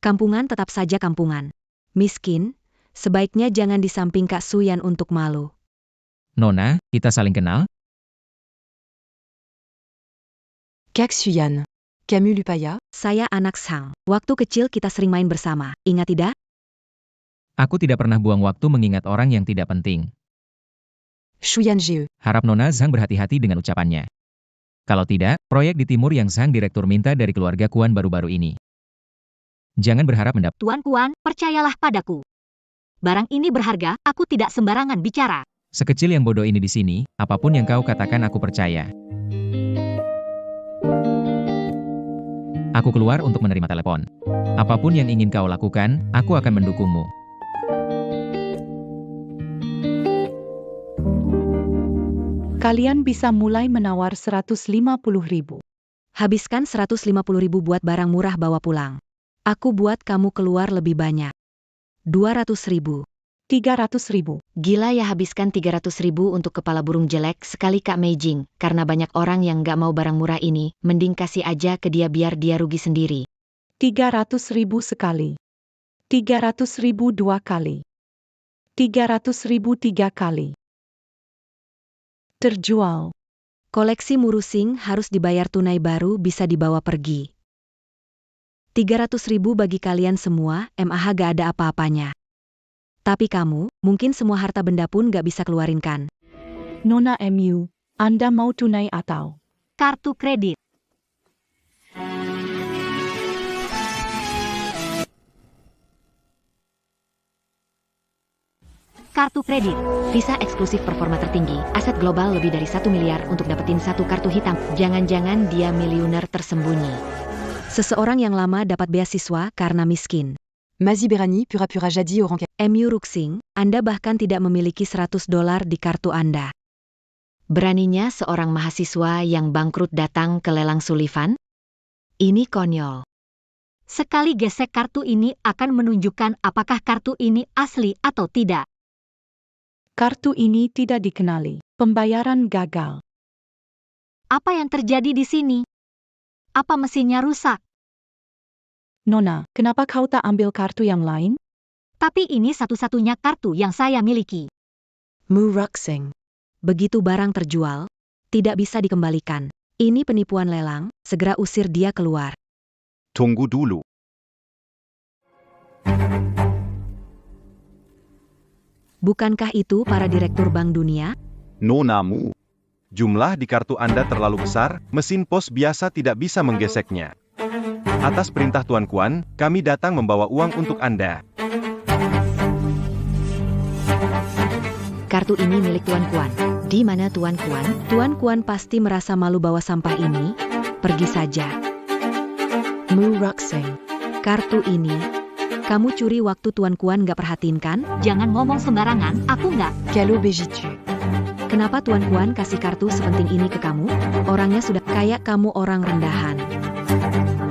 Kampungan tetap saja kampungan. Miskin, sebaiknya jangan di samping Kak Suyan untuk malu. Nona, kita saling kenal? Kak Suyan. Camus Lupaya. Saya anak Sang. Waktu kecil kita sering main bersama. Ingat tidak? Aku tidak pernah buang waktu mengingat orang yang tidak penting. Shuyan Ge. Harap Nona Zhang berhati-hati dengan ucapannya. Kalau tidak, proyek di timur yang Zhang direktur minta dari keluarga Kuan baru-baru ini. Jangan berharap mendapat. Tuan Kuan, percayalah padaku. Barang ini berharga, aku tidak sembarangan bicara. Sekecil yang bodoh ini di sini, apapun yang kau katakan aku percaya. Aku keluar untuk menerima telepon. Apapun yang ingin kau lakukan, aku akan mendukungmu. Kalian bisa mulai menawar 150.000. Habiskan 150.000 buat barang murah bawa pulang. Aku buat kamu keluar lebih banyak. 200.000. 300.000. Gila ya, habiskan 300.000 untuk kepala burung jelek sekali Kak Meijing. Karena banyak orang yang gak mau barang murah ini, mending kasih aja ke dia biar dia rugi sendiri. 300.000 sekali. 300.000 2 kali. 300.000 3 kali. Terjual. Koleksi Murusing harus dibayar tunai baru bisa dibawa pergi. 300.000 bagi kalian semua, MAH gak ada apa-apanya. Tapi kamu, mungkin semua harta benda pun gak bisa keluarin kan? Nona MU, Anda mau tunai atau Kartu kredit. Kartu kredit. Visa eksklusif performa tertinggi, aset global lebih dari 1 miliar untuk dapetin satu kartu hitam. Jangan-jangan dia miliuner tersembunyi. Seseorang yang lama dapat beasiswa karena miskin. Mazi Berani pura-pura jadi orang MU Ruxing, Anda bahkan tidak memiliki $100 di kartu Anda. Beraninya seorang mahasiswa yang bangkrut datang ke lelang Sullivan? Ini konyol. Sekali gesek kartu ini akan menunjukkan apakah kartu ini asli atau tidak. kartu ini tidak dikenali? Pembayaran gagal. Apa yang terjadi di sini? Apa mesinnya rusak? Nona, kenapa kau tak ambil kartu yang lain? Tapi ini satu-satunya kartu yang saya miliki. Mu Ruxing. Begitu barang terjual, tidak bisa dikembalikan. Ini penipuan lelang, segera usir dia keluar. Tunggu dulu. Bukankah itu para direktur Bank Dunia? Nona Mu. Jumlah di kartu Anda terlalu besar, mesin pos biasa tidak bisa menggeseknya. Atas perintah Tuan Kuan, kami datang membawa uang untuk Anda. Kartu ini milik Tuan Kuan. Di mana Tuan Kuan? Tuan Kuan pasti merasa malu bawa sampah ini. Pergi saja. Mu Ruxing. Kartu ini, kamu curi waktu Tuan Kuan gak perhatiin kan? Jangan ngomong sembarangan, aku nggak. Quelle obégitu. Kenapa Tuan Kuan kasih kartu sepenting ini ke kamu? Orangnya sudah kayak kamu orang rendahan.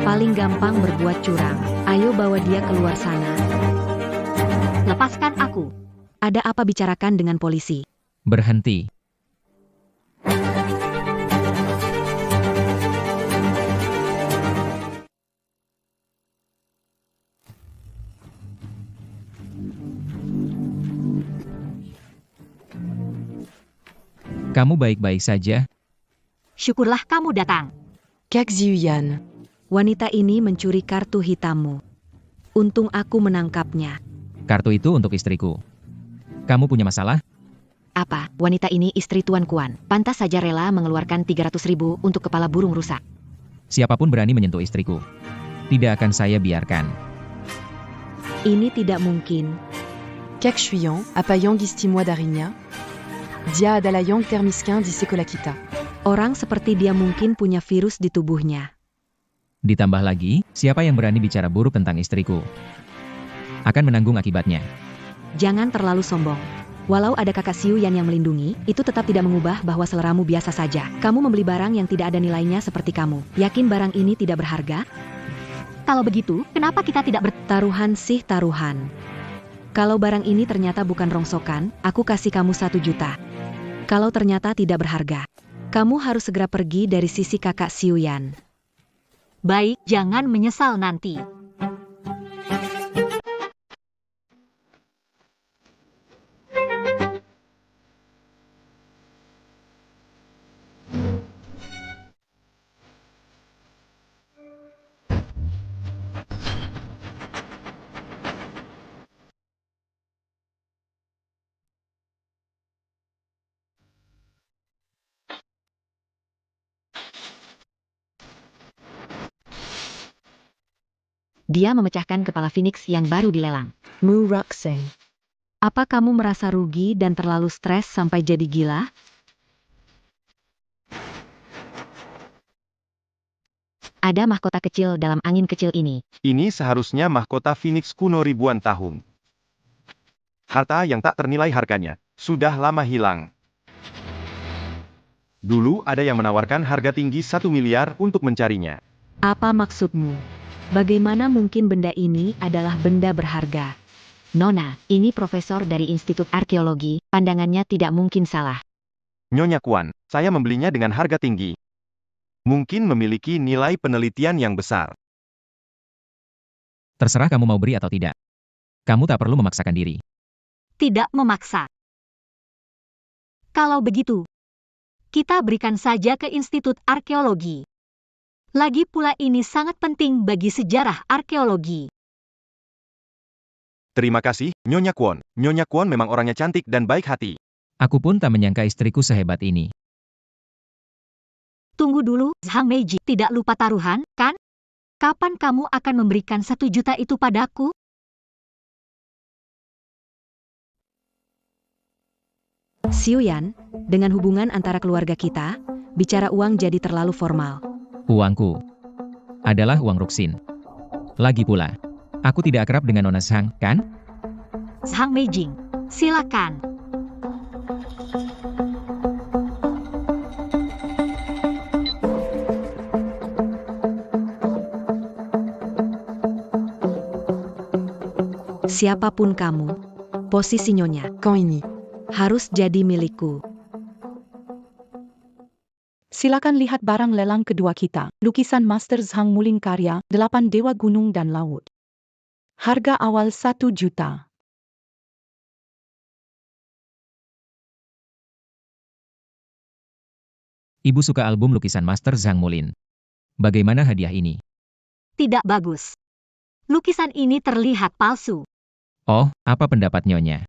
Paling gampang berbuat curang. Ayo bawa dia keluar sana. Lepaskan aku. Ada apa bicarakan dengan polisi? Berhenti. Kamu baik-baik saja? Syukurlah kamu datang. Kak Ziyuyan. Wanita ini mencuri kartu hitammu. Untung aku menangkapnya. Kartu itu untuk istriku. Kamu punya masalah? Apa? Wanita ini istri Tuan Kuan. Pantas saja rela mengeluarkan 300.000 untuk kepala burung rusak. Siapapun berani menyentuh istriku, tidak akan saya biarkan. Ini tidak mungkin. Kak Shuyan, Apayang Istimois d'Arigna. Dia adalah yang termiskin di sekolah kita. Orang seperti dia mungkin punya virus di tubuhnya. Ditambah lagi, siapa yang berani bicara buruk tentang istriku akan menanggung akibatnya. Jangan terlalu sombong. Walau ada kakak Siu yang melindungi, itu tetap tidak mengubah bahwa seleramu biasa saja. Kamu membeli barang yang tidak ada nilainya seperti kamu. Yakin barang ini tidak berharga? Kalau begitu, kenapa kita tidak Taruhan sih taruhan. Kalau barang ini ternyata bukan rongsokan, aku kasih kamu 1 juta. Kalau ternyata tidak berharga, kamu harus segera pergi dari sisi kakak Siuyan. baik? Jangan menyesal nanti. Dia memecahkan kepala Phoenix yang baru dilelang. Mu Roxing. Apa kamu merasa rugi dan terlalu stres sampai jadi gila? Ada mahkota kecil dalam angin kecil ini. Ini seharusnya mahkota Phoenix kuno ribuan tahun. Harta yang tak ternilai harganya, sudah lama hilang. Dulu ada yang menawarkan harga tinggi 1 miliar untuk mencarinya. Apa maksudmu? Bagaimana mungkin benda ini adalah benda berharga? Nona, ini profesor dari Institut Arkeologi, pandangannya tidak mungkin salah. Nyonya Kuan, saya membelinya dengan harga tinggi. Mungkin memiliki nilai penelitian yang besar. Terserah kamu mau beri atau tidak. Kamu tak perlu memaksakan diri. Tidak memaksa. Kalau begitu, kita berikan saja ke Institut Arkeologi. Lagi pula ini sangat penting bagi sejarah arkeologi. Terima kasih, Nyonya Kuan. Nyonya Kuan memang orangnya cantik dan baik hati. Aku pun tak menyangka istriku sehebat ini. Tunggu dulu, Zhang Meiji. Tidak lupa taruhan, kan? Kapan kamu akan memberikan 1 juta itu padaku? Siuyan, dengan hubungan antara keluarga kita, bicara uang jadi terlalu formal. Uangku adalah uang Ruxin. Lagi pula, aku tidak akrab dengan Nona Zhang, kan? Zhang Meijing, silakan. Siapapun kamu, posisi Nyonya Quand ini? harus jadi milikku. Silakan lihat barang lelang kedua kita, lukisan Master Zhang Mulin karya, 8 Dewa Gunung dan Laut. Harga awal 1 juta. Ibu suka album lukisan Master Zhang Mulin. Bagaimana hadiah ini? Tidak bagus. Lukisan ini terlihat palsu. Oh, apa pendapat Nyonya?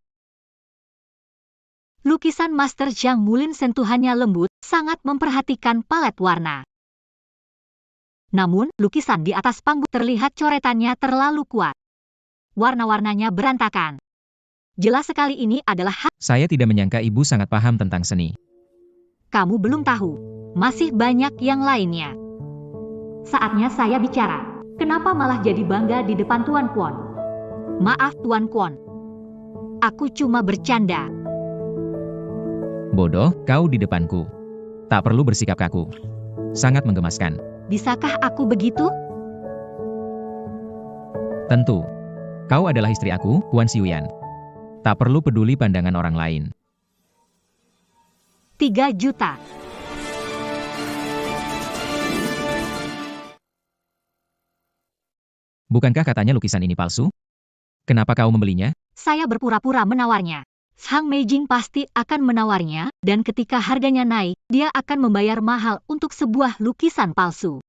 Lukisan Master Zhang Mulin sentuhannya lembut, sangat memperhatikan palet warna. Namun, lukisan di atas panggung terlihat coretannya terlalu kuat. Warna-warnanya berantakan. Jelas sekali ini adalah Saya tidak menyangka ibu sangat paham tentang seni. Kamu belum tahu. Masih banyak yang lainnya. Saatnya saya bicara. Kenapa malah jadi bangga di depan Tuan Kuan? Maaf Tuan Kuan. Aku cuma bercanda. Bodoh, kau di depanku. Tak perlu bersikap kaku. Sangat menggemaskan. Bisakah aku begitu? Tentu. Kau adalah istri aku, Kuan Xiuyan. Tak perlu peduli pandangan orang lain. 3 juta. Bukankah katanya lukisan ini palsu? Kenapa kau membelinya? Saya berpura-pura menawarnya. Sang Meijing pasti akan menawarnya, dan ketika harganya naik, dia akan membayar mahal untuk sebuah lukisan palsu.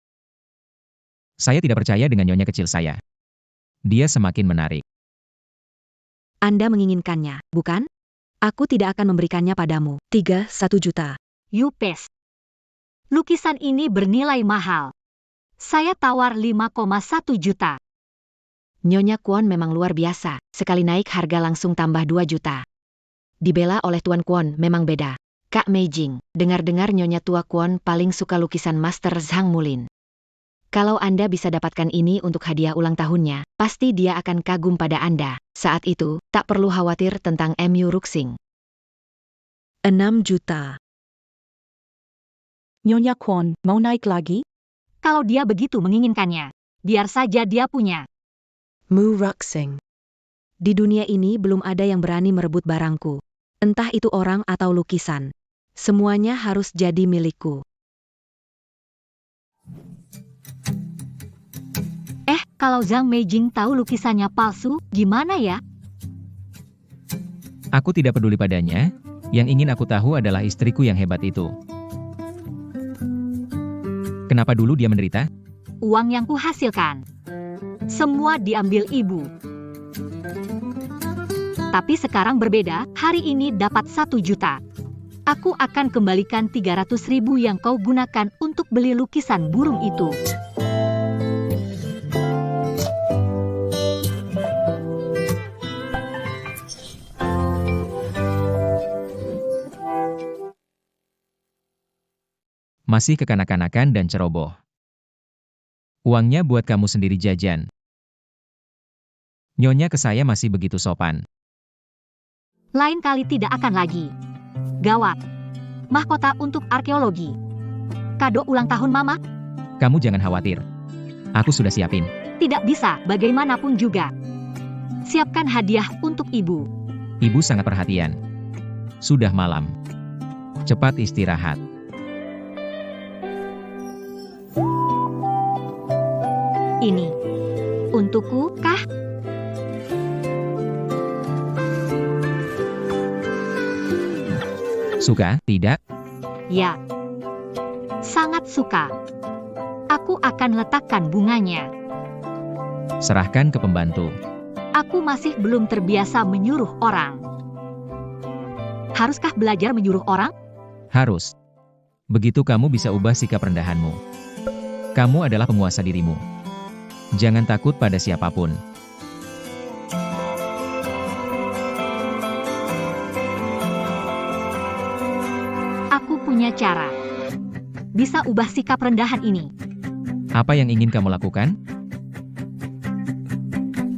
Saya tidak percaya dengan nyonya kecil saya. Dia semakin menarik. Anda menginginkannya, bukan? Aku tidak akan memberikannya padamu. 1 juta. Yupes. Lukisan ini bernilai mahal. Saya tawar 5,1 juta. Nyonya Kwon memang luar biasa. Sekali naik harga langsung tambah 2 juta. Dibela oleh Tuan Kwon memang beda. Kak Meijing, dengar-dengar Nyonya Tua Kwon paling suka lukisan Master Zhang Mulin. Kalau Anda bisa dapatkan ini untuk hadiah ulang tahunnya, pasti dia akan kagum pada Anda. Saat itu, tak perlu khawatir tentang MU Ruxing. 6 juta. Nyonya Kwon, mau naik lagi? Kalau dia begitu menginginkannya, biar saja dia punya. Mu Ruxing. Di dunia ini belum ada yang berani merebut barangku. Entah itu orang atau lukisan. Semuanya harus jadi milikku. Kalau Zhang Meijing tahu lukisannya palsu, gimana ya? Aku tidak peduli padanya. Yang ingin aku tahu adalah istriku yang hebat itu. Kenapa dulu dia menderita? Uang yang kuhasilkan. Semua diambil ibu. Tapi sekarang berbeda, hari ini dapat 1 juta. Aku akan kembalikan 300.000 yang kau gunakan untuk beli lukisan burung itu. Masih kekanak-kanakan dan ceroboh. Uangnya buat kamu sendiri jajan. Nyonya ke saya masih begitu sopan. Lain kali tidak akan lagi. Gawat. Mahkota untuk arkeologi. Kado ulang tahun mama? Kamu jangan khawatir. Aku sudah siapin. Tidak bisa, bagaimanapun juga. Siapkan hadiah untuk ibu. Ibu sangat perhatian. Sudah malam. Cepat istirahat. Ini. Untukku, kah? Suka, tidak? Ya. Sangat suka. Aku akan letakkan bunganya. Serahkan ke pembantu. Aku masih belum terbiasa menyuruh orang. Haruskah belajar menyuruh orang? Harus. Begitu kamu bisa ubah sikap rendahanmu. Kamu adalah penguasa dirimu. Jangan takut pada siapapun. Aku punya cara. Bisa ubah sikap rendahan ini. Apa yang ingin kamu lakukan?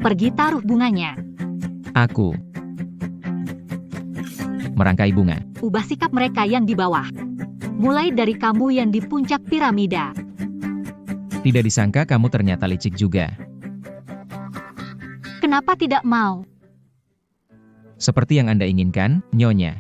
Pergi taruh bunganya. Aku. Merangkai bunga. Ubah sikap mereka yang di bawah. Mulai dari kamu yang di puncak piramida. Tidak disangka kamu ternyata licik juga. Kenapa tidak mau? Seperti yang Anda inginkan, Nyonya.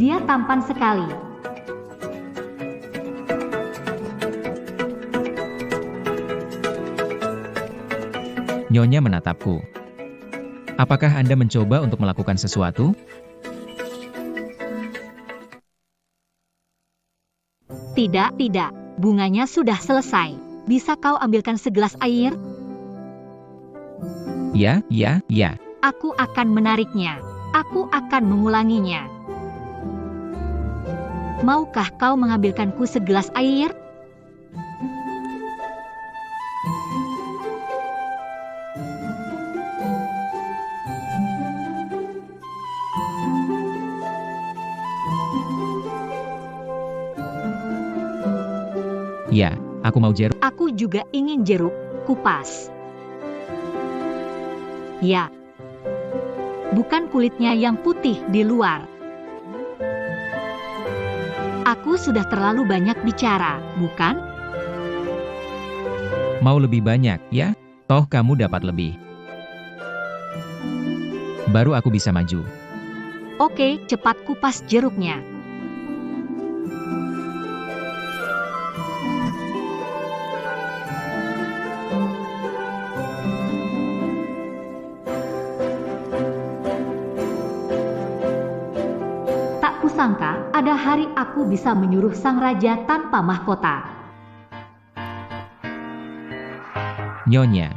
Dia tampan sekali. Nyonya menatapku. Apakah Anda mencoba untuk melakukan sesuatu? Tidak, tidak. Bunganya sudah selesai. Bisa kau ambilkan segelas air? Ya, ya, ya. Aku akan menariknya. Aku akan mengulanginya. Maukah kau mengambilkanku segelas air? Ya, aku mau jeruk. Aku juga ingin jeruk kupas. Ya, bukan kulitnya yang putih di luar. Aku sudah terlalu banyak bicara, bukan? Mau lebih banyak, ya? Toh kamu dapat lebih. Baru aku bisa maju. Oke, cepat kupas jeruknya. Tak kusangka ada hari aku bisa menyuruh sang raja tanpa mahkota. Nyonya.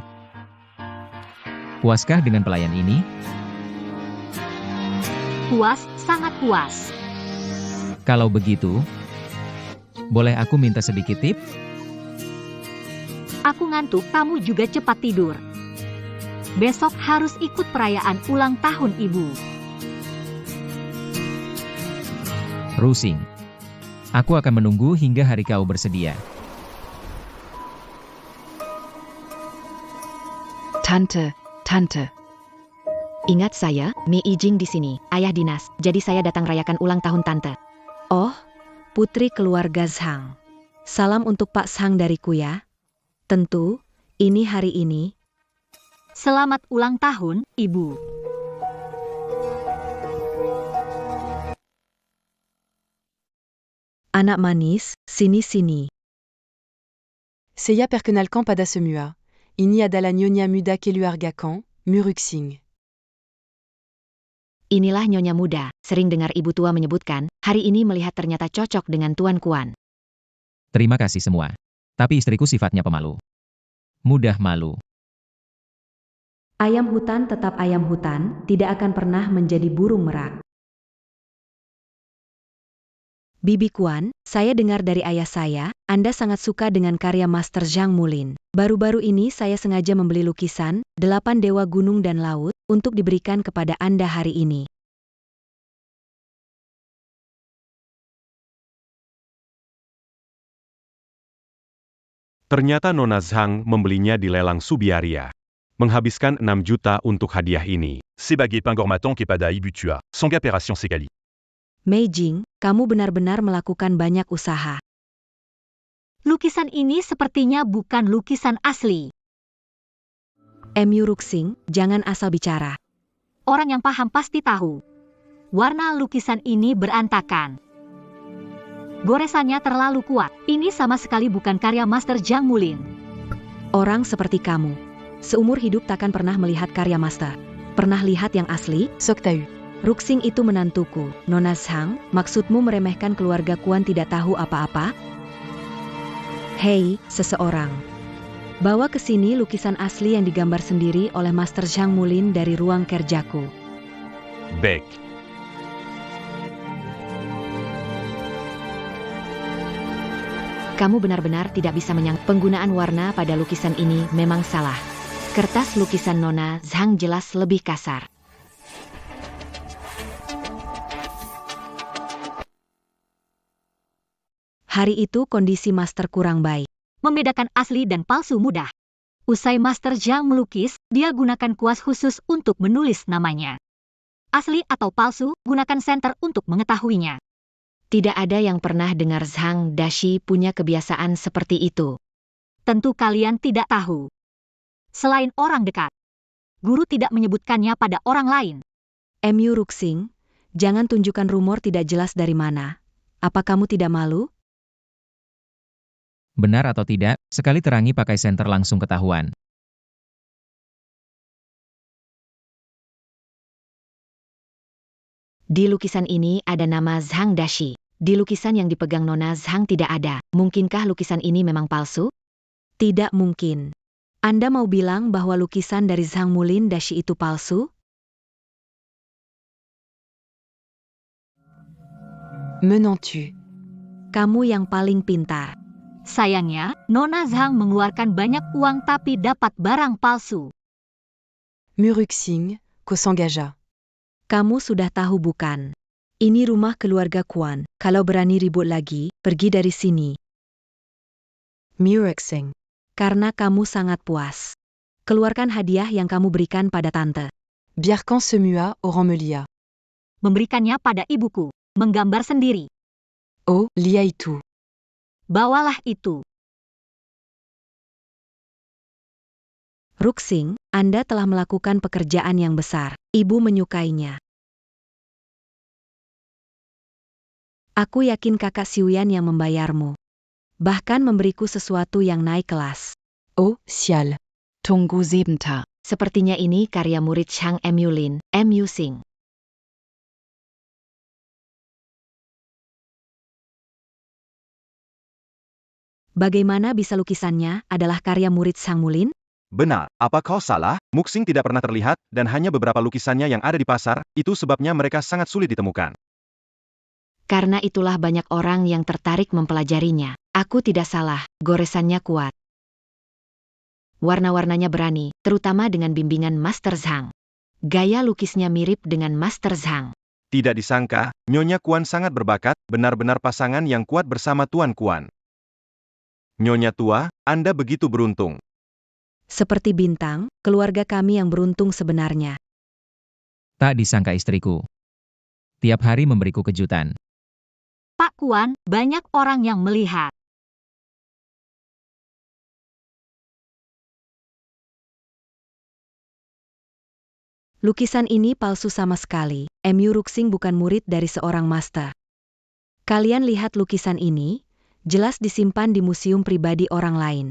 Puaskah dengan pelayan ini? Puas, sangat puas. Kalau begitu, boleh aku minta sedikit tip? Aku ngantuk, kamu juga cepat tidur. Besok harus ikut perayaan ulang tahun ibu. Rusing. Aku akan menunggu hingga hari kau bersedia. Tante, Tante. Ingat saya, Mi Ijing di sini, ayah dinas, jadi saya datang rayakan ulang tahun tante. Oh, putri keluarga Zhang. Salam untuk Pak Zhang dariku ya. Tentu, ini hari ini. Selamat ulang tahun, ibu. Anak manis, sini-sini. Seya perkenalkan pada semua. Ini adalah Nyonya muda keluargakan, Muruxing. Inilah nyonya muda, sering dengar ibu tua menyebutkan, hari ini melihat ternyata cocok dengan Tuan Kuan. Terima kasih semua. Tapi istriku sifatnya pemalu. Mudah malu. Ayam hutan tetap ayam hutan, tidak akan pernah menjadi burung merak. Bibi Kuan, saya dengar dari ayah saya, Anda sangat suka dengan karya Master Zhang Mulin. Baru-baru ini saya sengaja membeli lukisan, 8 Dewa Gunung dan Laut, untuk diberikan kepada Anda hari ini. Ternyata Nona Zhang membelinya di lelang Subiaria. Menghabiskan 6 juta untuk hadiah ini. Sebagai penghormatan kepada ibu tua, songaperation sekali. Mei Jing, kamu benar-benar melakukan banyak usaha. Lukisan ini sepertinya bukan lukisan asli. Mu Ruxing, jangan asal bicara. Orang yang paham pasti tahu. Warna lukisan ini berantakan. Goresannya terlalu kuat. Ini sama sekali bukan karya Master Zhang Mulin. Orang seperti kamu, seumur hidup takkan pernah melihat karya master. Pernah lihat yang asli? Sok tahu. Ruxing itu menantuku, Nona Zhang, maksudmu meremehkan keluarga Kuan tidak tahu apa-apa? Hei, seseorang. Bawa ke sini lukisan asli yang digambar sendiri oleh Master Zhang Mulin dari ruang kerjaku. Baik. Kamu benar-benar tidak bisa menyangka penggunaan warna pada lukisan ini memang salah. Kertas lukisan Nona Zhang jelas lebih kasar. Hari itu kondisi master kurang baik. Membedakan asli dan palsu mudah. Usai Master Zhang melukis, dia gunakan kuas khusus untuk menulis namanya. Asli atau palsu, gunakan senter untuk mengetahuinya. Tidak ada yang pernah dengar Zhang Dashi punya kebiasaan seperti itu. Tentu kalian tidak tahu. Selain orang dekat, guru tidak menyebutkannya pada orang lain. Mu Ruxing, jangan tunjukkan rumor tidak jelas dari mana. Apa kamu tidak malu? Benar atau tidak, sekali terangi pakai senter langsung ketahuan. Di lukisan ini ada nama Zhang Dashi. Di lukisan yang dipegang Nona Zhang tidak ada. Mungkinkah lukisan ini memang palsu? Tidak mungkin. Anda mau bilang bahwa lukisan dari Zhang Mulin Dashi itu palsu? Menentu. Kamu yang paling pintar. Sayangnya, Nona Zhang mengeluarkan banyak uang tapi dapat barang palsu. Muruxing, ko s'engagea. Kamu sudah tahu bukan? Ini rumah keluarga Kuan. Kalau berani ribut lagi, pergi dari sini. Muruxing. Karena kamu sangat puas. Keluarkan hadiah yang kamu berikan pada tante. Bierkan semua orang mulia. Memberikannya pada ibuku. Menggambar sendiri. Oh, lia itu. Bawalah itu. Ruxing, Anda telah melakukan pekerjaan yang besar. Ibu menyukainya. Aku yakin kakak Xiuyan yang membayarmu. Bahkan memberiku sesuatu yang naik kelas. Oh, sial. Tunggu sebentar. Sepertinya ini karya murid Zhang Emulin, Mu Xing. Bagaimana bisa lukisannya adalah karya murid Zhang Mulin? Benar, apa kau salah? Muxing tidak pernah terlihat, dan hanya beberapa lukisannya yang ada di pasar, itu sebabnya mereka sangat sulit ditemukan. Karena itulah banyak orang yang tertarik mempelajarinya. Aku tidak salah, goresannya kuat. Warna-warnanya berani, terutama dengan bimbingan Master Zhang. Gaya lukisnya mirip dengan Master Zhang. Tidak disangka, Nyonya Kuan sangat berbakat, benar-benar pasangan yang kuat bersama Tuan Kuan. Nyonya tua, Anda begitu beruntung. Seperti bintang, keluarga kami yang beruntung sebenarnya. Tak disangka istriku. Tiap hari memberiku kejutan. Pak Kuan, banyak orang yang melihat. Lukisan ini palsu sama sekali. Mu Ruxing bukan murid dari seorang master. Kalian lihat lukisan ini, jelas disimpan di museum pribadi orang lain.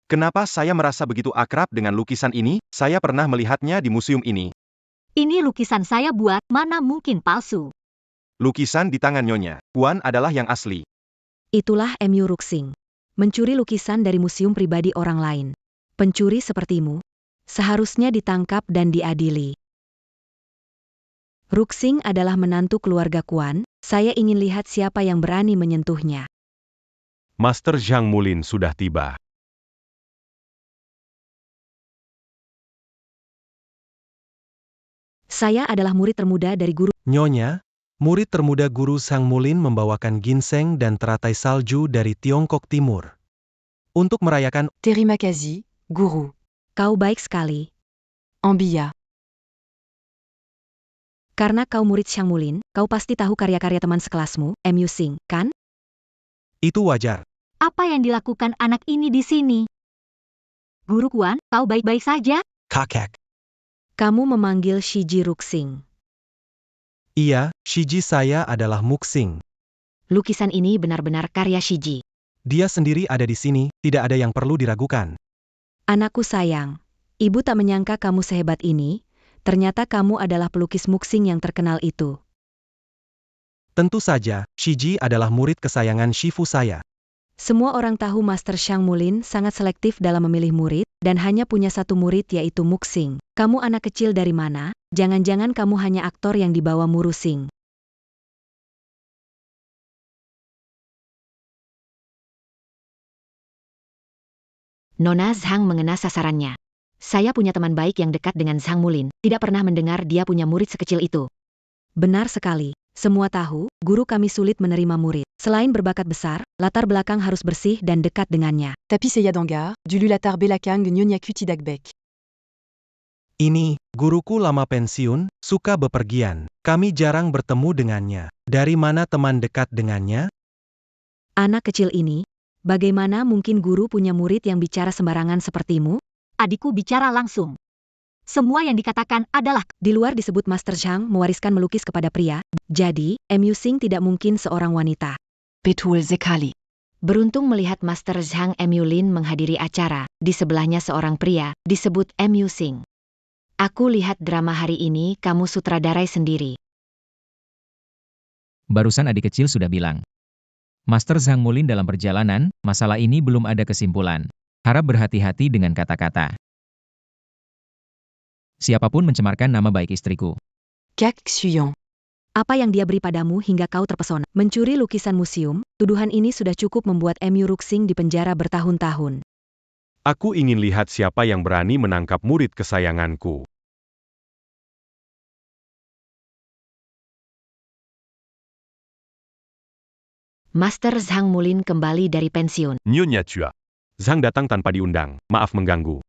Kenapa saya merasa begitu akrab dengan lukisan ini? Saya pernah melihatnya di museum ini. Ini lukisan saya buat, mana mungkin palsu. Lukisan di tangan Nyonya Kuan adalah yang asli. Itulah Mu Ruxing. Mencuri lukisan dari museum pribadi orang lain. Pencuri sepertimu seharusnya ditangkap dan diadili. Ruxing adalah menantu keluarga Kuan, saya ingin lihat siapa yang berani menyentuhnya. Master Zhang Mulin sudah tiba. Saya adalah murid termuda dari guru. Nyonya, murid termuda guru Zhang Mulin membawakan ginseng dan teratai salju dari Tiongkok Timur. Untuk merayakan Terima kasih, guru. Kau baik sekali. Ambia. Karena kau murid Zhang Mulin, kau pasti tahu karya-karya teman sekelasmu, Mu Xing, kan? itu wajar. Apa yang dilakukan anak ini di sini? Guru Kuan, kau baik-baik saja? Kakak. Kamu memanggil Shiji Ruxing. Iya, Shiji saya adalah Muxing. Lukisan ini benar-benar karya Shiji. Dia sendiri ada di sini, tidak ada yang perlu diragukan. Anakku sayang, ibu tak menyangka kamu sehebat ini, ternyata kamu adalah pelukis Muxing yang terkenal itu. Tentu saja, Shiji adalah murid kesayangan Shifu saya. Semua orang tahu Master Zhang Mulin sangat selektif dalam memilih murid, dan hanya punya satu murid yaitu Muxing. Kamu anak kecil dari mana? Jangan-jangan kamu hanya aktor yang dibawa Murusing. Nona Zhang mengena sasarannya. Saya punya teman baik yang dekat dengan Zhang Mulin, tidak pernah mendengar dia punya murid sekecil itu. Benar sekali. Semua tahu, guru kami sulit menerima murid. Selain berbakat besar, latar belakang harus bersih dan dekat dengannya. Tapi saya dengar, dulu latar belakang Nyonya Kutidagbek. Ini, guruku lama pensiun, suka bepergian. Kami jarang bertemu dengannya. Dari mana teman dekat dengannya? Anak kecil ini, bagaimana mungkin guru punya murid yang bicara sembarangan sepertimu? Adikku bicara langsung. Semua yang dikatakan adalah di luar disebut Master Zhang mewariskan melukis kepada pria, jadi, Mu Xing tidak mungkin seorang wanita. Betul sekali. Beruntung melihat Master Zhang Emulin menghadiri acara, di sebelahnya seorang pria, disebut Mu Xing. Aku lihat drama hari ini kamu sutradarai sendiri. Barusan adik kecil sudah bilang. Master Zhang Mulin dalam perjalanan, masalah ini belum ada kesimpulan. Harap berhati-hati dengan kata-kata. Siapapun mencemarkan nama baik istriku. Kak Xiuyan. Apa yang dia beri padamu hingga kau terpesona? Mencuri lukisan museum, tuduhan ini sudah cukup membuat Mu Ruxing dipenjara bertahun-tahun. Aku ingin lihat siapa yang berani menangkap murid kesayanganku. Master Zhang Mulin kembali dari pensiun. Nyonya Chua. Zhang datang tanpa diundang, maaf mengganggu.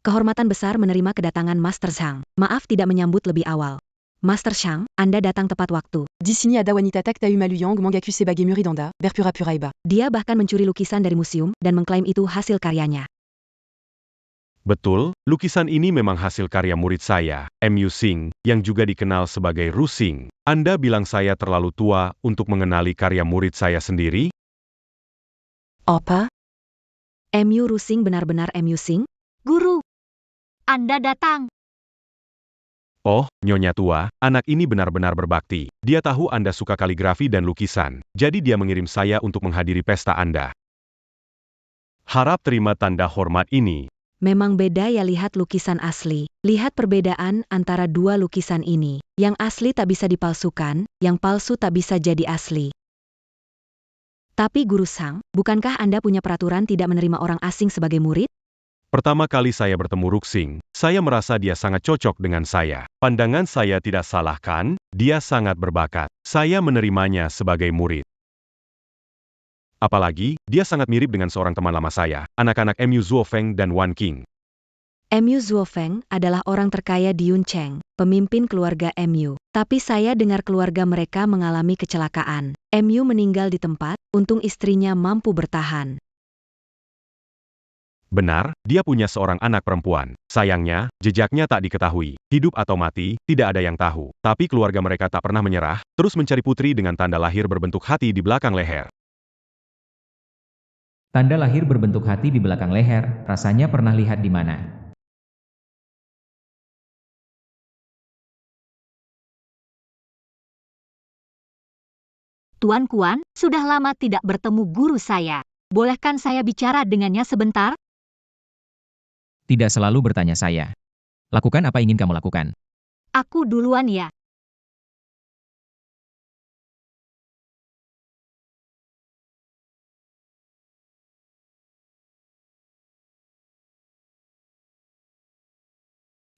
Kehormatan besar menerima kedatangan Master Zhang. Maaf tidak menyambut lebih awal. Master Zhang, Anda datang tepat waktu. Dissigné Ada Wanita Tak Tauma Luyang Mangaku Sebage Muridanda, Berpura Puraiba. Dia bahkan mencuri lukisan dari museum dan mengklaim itu hasil karyanya. Betul, lukisan ini memang hasil karya murid saya, M.U. Sing, yang juga dikenal sebagai Ru Sing. Anda bilang saya terlalu tua untuk mengenali karya murid saya sendiri? Apa? M.U. Rusing benar-benar M.U. Sing? Guru, Anda datang. Oh, Nyonya tua, anak ini benar-benar berbakti. Dia tahu Anda suka kaligrafi dan lukisan, jadi dia mengirim saya untuk menghadiri pesta Anda. Harap terima tanda hormat ini. Memang beda ya lihat lukisan asli. Lihat perbedaan antara dua lukisan ini. Yang asli tak bisa dipalsukan, yang palsu tak bisa jadi asli. Tapi Guru Zhang, bukankah Anda punya peraturan tidak menerima orang asing sebagai murid? Pertama kali saya bertemu Ruxing, saya merasa dia sangat cocok dengan saya. Pandangan saya tidak salah kan? Dia sangat berbakat. Saya menerimanya sebagai murid. Apalagi, dia sangat mirip dengan seorang teman lama saya, anak-anak M.U. Zuofeng dan Wan Qing. M.U. Zuofeng adalah orang terkaya di Yuncheng, pemimpin keluarga M.U. Tapi saya dengar keluarga mereka mengalami kecelakaan. M.U. meninggal di tempat, untung istrinya mampu bertahan. Benar, dia punya seorang anak perempuan. Sayangnya, jejaknya tak diketahui. Hidup atau mati, tidak ada yang tahu. Tapi keluarga mereka tak pernah menyerah, terus mencari putri dengan tanda lahir berbentuk hati di belakang leher. Tanda lahir berbentuk hati di belakang leher, rasanya pernah lihat di mana. Tuan Kuan, sudah lama tidak bertemu guru saya. Bolehkan saya bicara dengannya sebentar? Tidak selalu bertanya saya. Lakukan apa ingin kamu lakukan. Aku duluan ya.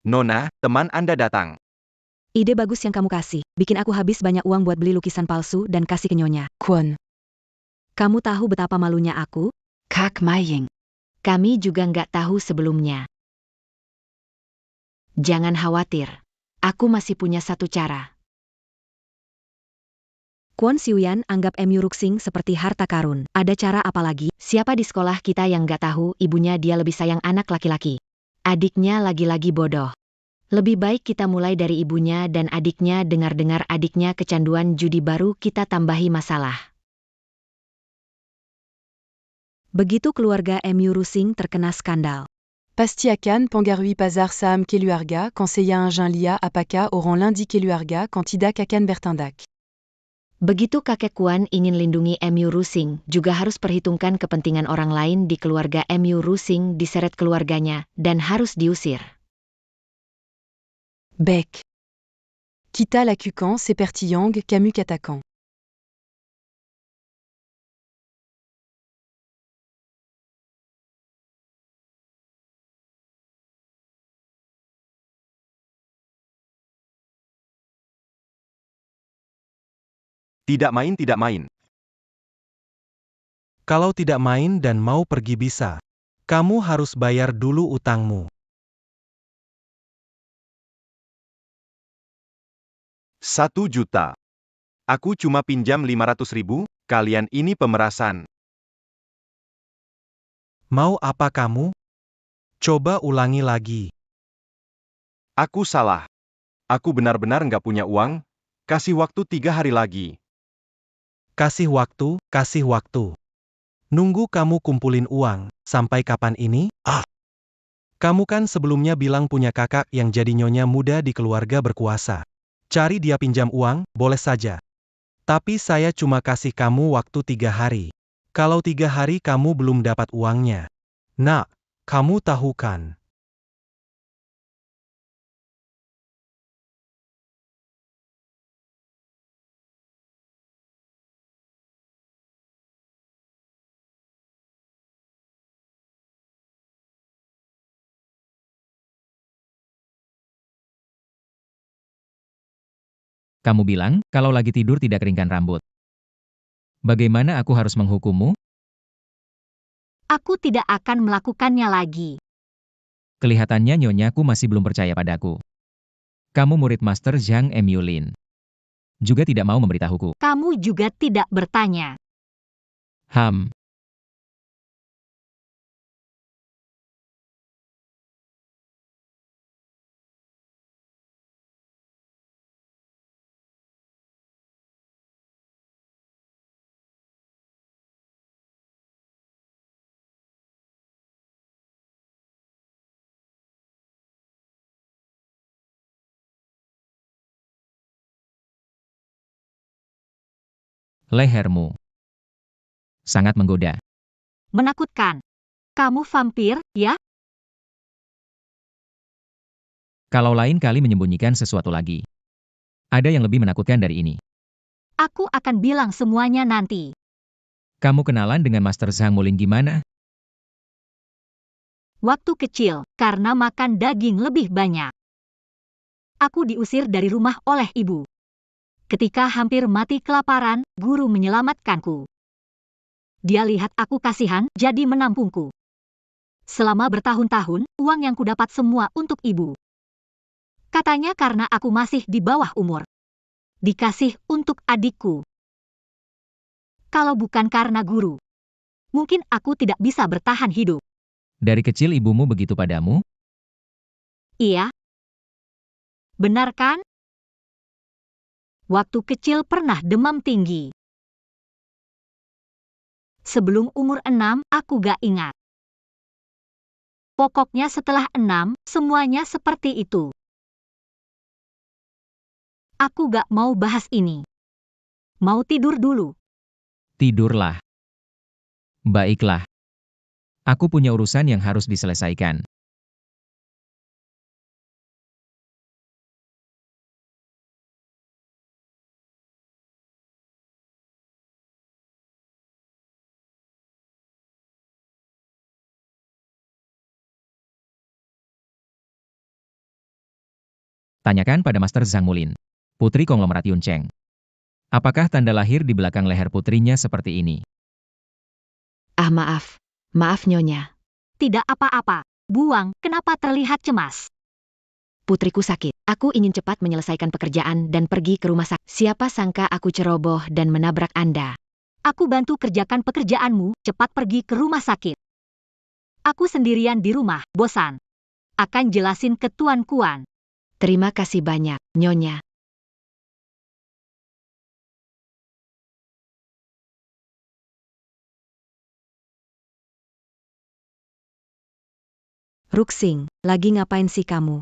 Nona, teman Anda datang. Ide bagus yang kamu kasih. Bikin aku habis banyak uang buat beli lukisan palsu dan kasih ke Nyonya. Kwon. Kamu tahu betapa malunya aku? Kak Maying. Kami juga nggak tahu sebelumnya. Jangan khawatir. Aku masih punya satu cara. Kwon Siuyan anggap M.U. Ruxing seperti harta karun. Ada cara apa lagi? Siapa di sekolah kita yang nggak tahu ibunya dia lebih sayang anak laki-laki? Adiknya lagi-lagi bodoh. Lebih baik kita mulai dari ibunya dan adiknya. Dengar-dengar adiknya kecanduan judi, baru kita tambahi masalah. Begitu keluarga M.U. Rusing terkena skandal. Pasti akan Pangarui Pazar Saam Keluarga conseilla Ingin Lia Apaka Oran Lundi Keluarga quand tidak akan bertindak. Begitu kakek Kuan ingin lindungi M.U. Rusing, juga harus perhitungkan kepentingan orang lain di keluarga M.U. Rusing diseret keluarganya, dan harus diusir. Bec. Kita lakukan seperti yang kamu katakan. Tidak main, tidak main. Kalau tidak main dan mau pergi bisa. Kamu harus bayar dulu utangmu. 1 juta. Aku cuma pinjam 500.000, kalian ini pemerasan. Mau apa kamu? Coba ulangi lagi. Aku salah. Aku benar-benar nggak punya uang. Kasih waktu 3 hari lagi. Kasih waktu, kasih waktu. Nunggu kamu kumpulin uang, sampai kapan ini? Kamu kan sebelumnya bilang punya kakak yang jadi nyonya muda di keluarga berkuasa. Cari dia pinjam uang, boleh saja. Tapi saya cuma kasih kamu waktu 3 hari. Kalau 3 hari kamu belum dapat uangnya. Nak, kamu tahu kan? Kamu bilang, kalau lagi tidur tidak keringkan rambut. Bagaimana aku harus menghukummu? Aku tidak akan melakukannya lagi. Kelihatannya Nyonyaku masih belum percaya padaku. Kamu murid Master Zhang Emyulin. Juga tidak mau memberitahuku. Kamu juga tidak bertanya. Ham. Lehermu. Sangat menggoda. Menakutkan. Kamu vampir, ya? Kalau lain kali menyembunyikan sesuatu lagi. Ada yang lebih menakutkan dari ini. Aku akan bilang semuanya nanti. Kamu kenalan dengan Master Zhang Mulin gimana? Waktu kecil, karena makan daging lebih banyak. Aku diusir dari rumah oleh ibu. Ketika hampir mati kelaparan, guru menyelamatkanku. Dia lihat aku kasihan, jadi menampungku. Selama bertahun-tahun, uang yang kudapat semua untuk ibu. Katanya karena aku masih di bawah umur. Dikasih untuk adikku. Kalau bukan karena guru, mungkin aku tidak bisa bertahan hidup. Dari kecil ibumu begitu padamu? Iya. Benar kan? Waktu kecil pernah demam tinggi. Sebelum umur 6, aku gak ingat. Pokoknya setelah 6, semuanya seperti itu. Aku gak mau bahas ini. Mau tidur dulu. Tidurlah. Baiklah. Aku punya urusan yang harus diselesaikan. Tanyakan pada Master Zhang Mulin, putri konglomerat Yuncheng. Apakah tanda lahir di belakang leher putrinya seperti ini? Ah maaf. Maaf Nyonya. Tidak apa-apa. Buang, kenapa terlihat cemas? Putriku sakit. Aku ingin cepat menyelesaikan pekerjaan dan pergi ke rumah sakit. Siapa sangka aku ceroboh dan menabrak Anda. Aku bantu kerjakan pekerjaanmu, cepat pergi ke rumah sakit. Aku sendirian di rumah, bosan. Akan jelasin ke Tuan Kuan. Terima kasih banyak, Nyonya. Ruxing, lagi ngapain sih kamu?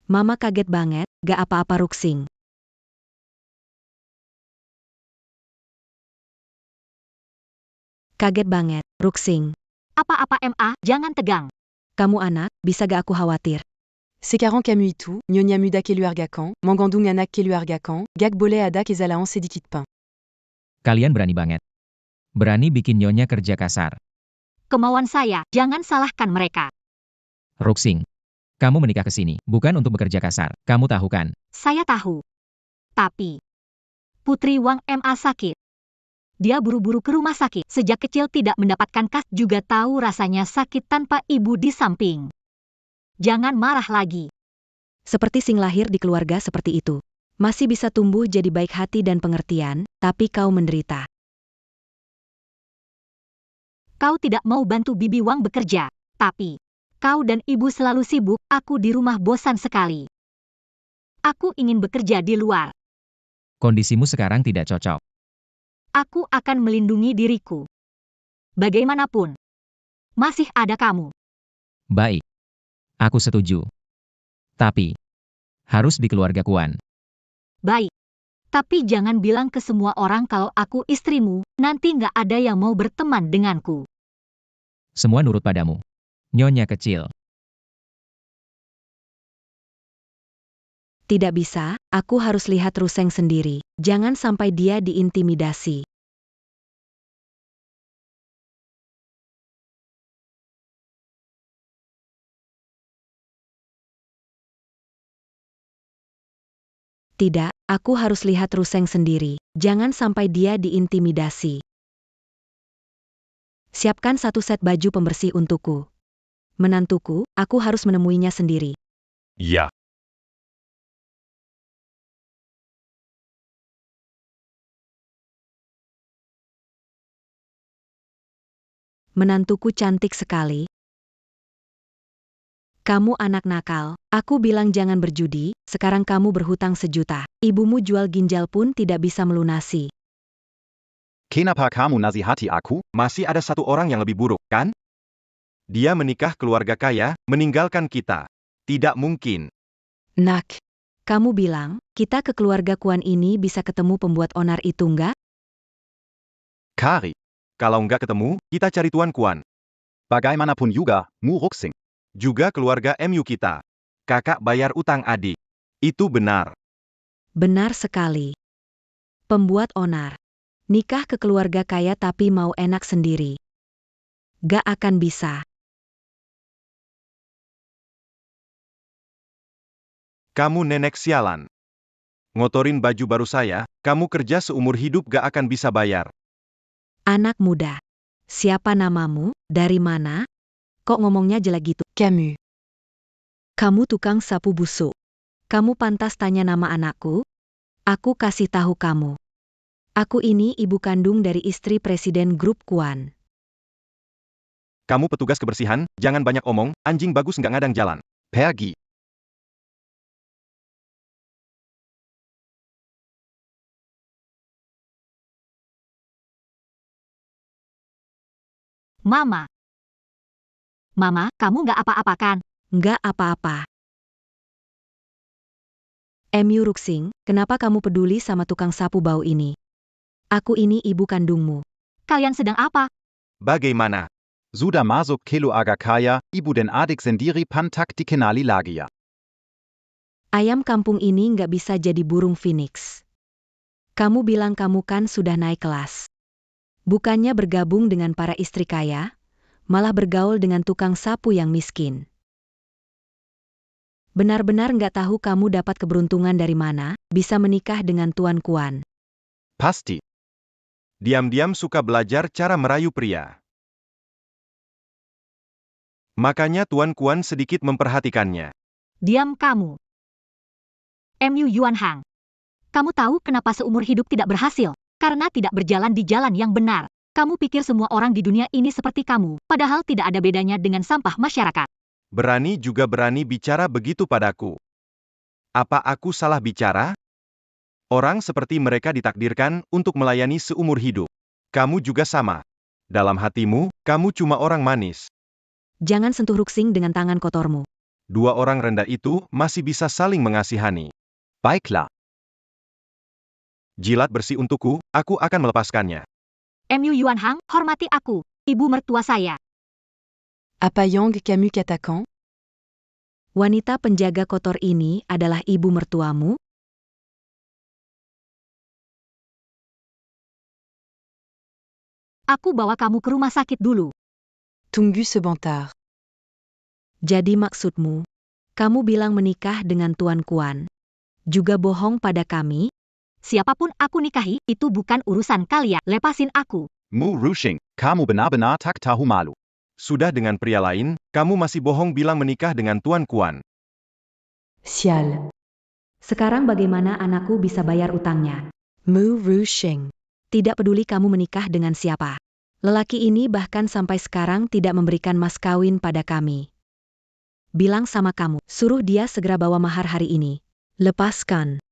Mama kaget banget, gak apa-apa Ruxing. Kaget banget, Ruxing. Apa-apa MA, jangan tegang. Kamu anak, bisa gak aku khawatir? Sekaran Camu Itu, Nyonya Muda Keluargakan, Mangandung Anak Keluargakan, Gag Boleh Ada Kezalaon Sedikit Pain. Kalian berani banget. Berani bikin Nyonya kerja kasar. Kemauan saya, jangan salahkan mereka. Ruxing. Kamu menikah ke sini, bukan untuk bekerja kasar. Kamu tahu kan? Saya tahu. Tapi, Putri Wang MA sakit. Dia buru-buru ke rumah sakit. Sejak kecil tidak mendapatkan kas, juga tahu rasanya sakit tanpa ibu di samping. Jangan marah lagi. Seperti sing lahir di keluarga seperti itu. Masih bisa tumbuh jadi baik hati dan pengertian, tapi kau menderita. Kau tidak mau bantu Bibi Wang bekerja, tapi kau dan ibu selalu sibuk, aku di rumah bosan sekali. Aku ingin bekerja di luar. Kondisimu sekarang tidak cocok. Aku akan melindungi diriku. Bagaimanapun, masih ada kamu. Baik. Aku setuju. Tapi, harus di keluarga Kuan. Baik. Tapi jangan bilang ke semua orang kalau aku istrimu, nanti nggak ada yang mau berteman denganku. Semua nurut padamu. Nyonya kecil. Tidak bisa, aku harus lihat Ruseng sendiri. Jangan sampai dia diintimidasi. Tidak, aku harus lihat Ruseng sendiri. Jangan sampai dia diintimidasi. Siapkan 1 set baju pembersih untukku. Menantuku, aku harus menemuinya sendiri. Ya. Menantuku cantik sekali. Kamu anak nakal, aku bilang jangan berjudi, sekarang kamu berhutang 1 juta. Ibumu jual ginjal pun tidak bisa melunasi. Kenapa kamu nasihati aku? Masih ada 1 orang yang lebih buruk, kan? Dia menikah keluarga kaya, meninggalkan kita. Tidak mungkin. Nak. Kamu bilang, kita ke keluarga Kuan ini bisa ketemu pembuat onar itu enggak? Kari. Kalau nggak ketemu, kita cari Tuan Kuan. Bagaimanapun juga, Mu Ruxing. Juga keluarga MU kita. Kakak bayar utang adik. Itu benar. Benar sekali. Pembuat onar. Nikah ke keluarga kaya tapi mau enak sendiri. Gak akan bisa. Kamu nenek sialan. Ngotorin baju baru saya, kamu kerja seumur hidup gak akan bisa bayar. Anak muda. Siapa namamu? Dari mana? Kok ngomongnya jelek gitu? Camus. Kamu tukang sapu busuk. Kamu pantas tanya nama anakku? Aku kasih tahu kamu. Aku ini ibu kandung dari istri Presiden Grup Kuan. Kamu petugas kebersihan, jangan banyak omong, anjing bagus nggak ngadang jalan. Pergi. Mama. Mama, kamu nggak apa-apa kan? Nggak apa-apa. MU Ruxing, kenapa kamu peduli sama tukang sapu bau ini? Aku ini ibu kandungmu. Kalian sedang apa? Bagaimana? Sudah masuk keluarga kaya, ibu dan adik sendiri pantak dikenali lagi ya. Ayam kampung ini nggak bisa jadi burung phoenix. Kamu bilang kamu kan sudah naik kelas. Bukannya bergabung dengan para istri kaya, malah bergaul dengan tukang sapu yang miskin. Benar-benar nggak tahu kamu dapat keberuntungan dari mana, bisa menikah dengan Tuan Kuan. Pasti. Diam-diam suka belajar cara merayu pria. Makanya Tuan Kuan sedikit memperhatikannya. Diam kamu. MU Yuan Hang. Kamu tahu kenapa seumur hidup tidak berhasil? Karena tidak berjalan di jalan yang benar. Kamu pikir semua orang di dunia ini seperti kamu, padahal tidak ada bedanya dengan sampah masyarakat. Berani juga berani bicara begitu padaku. Apa aku salah bicara? Orang seperti mereka ditakdirkan untuk melayani seumur hidup. Kamu juga sama. Dalam hatimu, kamu cuma orang manis. Jangan sentuh Ruxing dengan tangan kotormu. 2 orang rendah itu masih bisa saling mengasihani. Baiklah. Jilat bersih untukku, aku akan melepaskannya. MU Yuan Hang, hormati aku, ibu mertua saya. Apa Yang Camus Katakan? Wanita penjaga kotor ini adalah ibu mertuamu? Aku bawa kamu ke rumah sakit dulu. Tunggu sebentar. Jadi maksudmu, kamu bilang menikah dengan Tuan Kuan, juga bohong pada kami? Siapapun aku nikahi, itu bukan urusan kalian. Lepasin aku. Mu Ruxing, kamu benar-benar tak tahu malu. Sudah dengan pria lain, kamu masih bohong bilang menikah dengan Tuan Kuan. Sial. Sekarang bagaimana anakku bisa bayar utangnya? Mu Ruxing. Tidak peduli kamu menikah dengan siapa. Lelaki ini bahkan sampai sekarang tidak memberikan mas kawin pada kami. Bilang sama kamu, suruh dia segera bawa mahar hari ini. Lepaskan.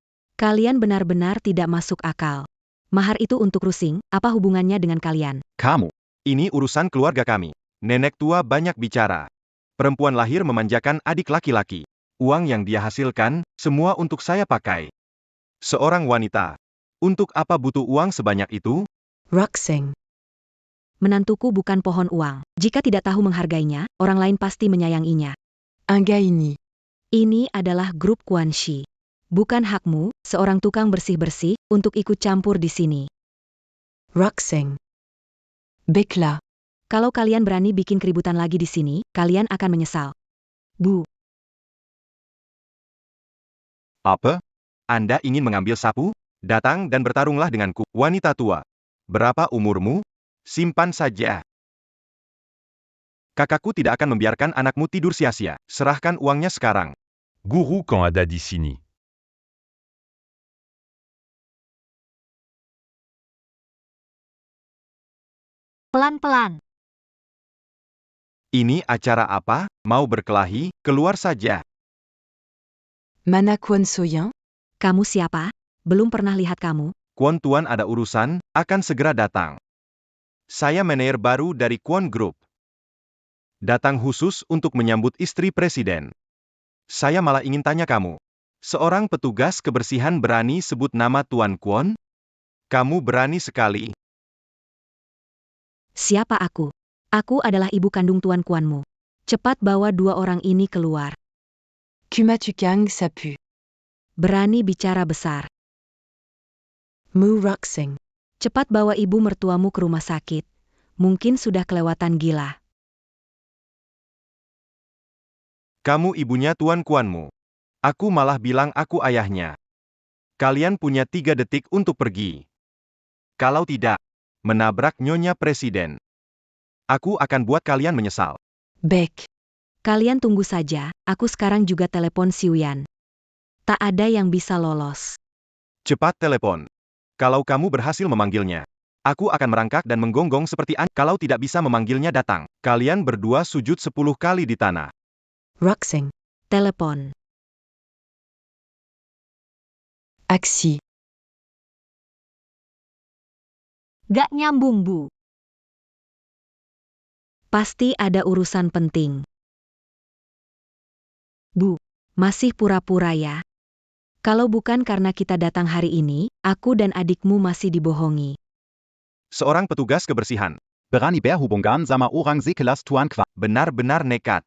Kalian benar-benar tidak masuk akal. Mahar itu untuk Ruxing, apa hubungannya dengan kalian? Kamu. Ini urusan keluarga kami. Nenek tua banyak bicara. Perempuan lahir memanjakan adik laki-laki. Uang yang dia hasilkan, semua untuk saya pakai. Seorang wanita. Untuk apa butuh uang sebanyak itu? Ruxing. Menantuku bukan pohon uang. Jika tidak tahu menghargainya, orang lain pasti menyayanginya. Angga ini. Ini adalah grup Kuan Shi. Bukan hakmu, seorang tukang bersih-bersih, untuk ikut campur di sini. Ruxing. Baiklah. Kalau kalian berani bikin keributan lagi di sini, kalian akan menyesal. Bu. Apa? Anda ingin mengambil sapu? Datang dan bertarunglah denganku, wanita tua. Berapa umurmu? Simpan saja. Kakakku tidak akan membiarkan anakmu tidur sia-sia. Serahkan uangnya sekarang. Guru quand ada di sini. Pelan-pelan. Ini acara apa? Mau berkelahi? Keluar saja. Mana Kwon Soyoung? Kamu siapa? Belum pernah lihat kamu. Kwon Tuan ada urusan, akan segera datang. Saya manajer baru dari Kwon Group. Datang khusus untuk menyambut istri presiden. Saya malah ingin tanya kamu. Seorang petugas kebersihan berani sebut nama Tuan Kwon? Kamu berani sekali. Siapa aku? Aku adalah ibu kandung Tuan Kwonmu. Cepat bawa dua orang ini keluar. Kuma Tukang Sapu. Berani bicara besar. Mu Ruxing. Cepat bawa ibu mertuamu ke rumah sakit. Mungkin sudah kelewatan gila. Kamu ibunya Tuan Kwonmu. Aku malah bilang aku ayahnya. Kalian punya 3 detik untuk pergi. Kalau tidak, menabrak nyonya presiden. Aku akan buat kalian menyesal. Baek. Kalian tunggu saja, aku sekarang juga telepon Siuyan. Tak ada yang bisa lolos. Cepat telepon. Kalau kamu berhasil memanggilnya, aku akan merangkak dan menggonggong seperti kalau tidak bisa memanggilnya datang. Kalian berdua sujud 10 kali di tanah. Ruxing. Telepon. Aksi. Gak nyambung, Bu. Pasti ada urusan penting. Bu. Masih pura-pura ya? Kalau bukan karena kita datang hari ini, aku dan adikmu masih dibohongi. Seorang petugas kebersihan. Berani berhubungan sama orang sekelas Tuan Kwon. Benar-benar nekat.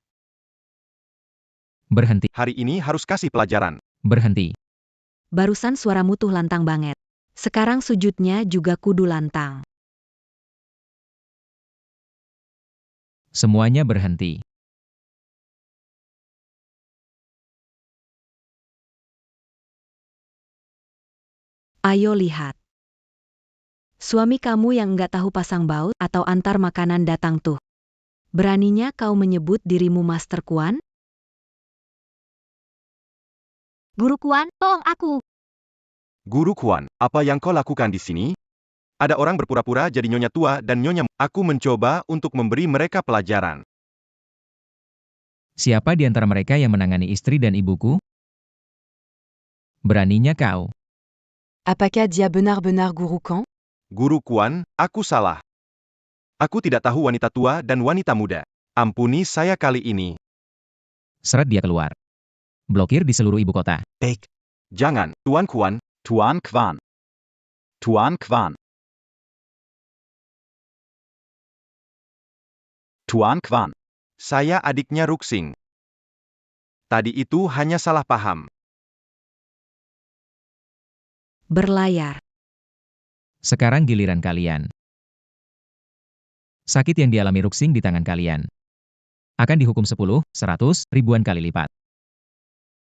Berhenti. Hari ini harus kasih pelajaran. Berhenti. Barusan suaramu tuh lantang banget. Sekarang sujudnya juga kudu lantang. Semuanya berhenti. Ayo lihat. Suami kamu yang nggak tahu pasang baut atau antar makanan datang tuh. Beraninya kau menyebut dirimu Master Kwon? Guru Kwon, tolong aku. Guru Kwon, apa yang kau lakukan di sini? Ada orang berpura-pura jadi nyonya tua dan nyonya. Aku mencoba untuk memberi mereka pelajaran. Siapa di antara mereka yang menangani istri dan ibuku? Beraninya kau. Apakah dia benar-benar Guru Kwon? Guru Kwon, aku salah. Aku tidak tahu wanita tua dan wanita muda. Ampuni saya kali ini. Seret dia keluar. Blokir di seluruh ibu kota. Baek. Jangan, Tuan Kwon. Tuan Kwon. Tuan Kwon. Tuan Kwon. Saya adiknya Ruxing. Tadi itu hanya salah paham. Berlayar. Sekarang giliran kalian. Sakit yang dialami Ruxing di tangan kalian akan dihukum 10, 100, ribuan kali lipat.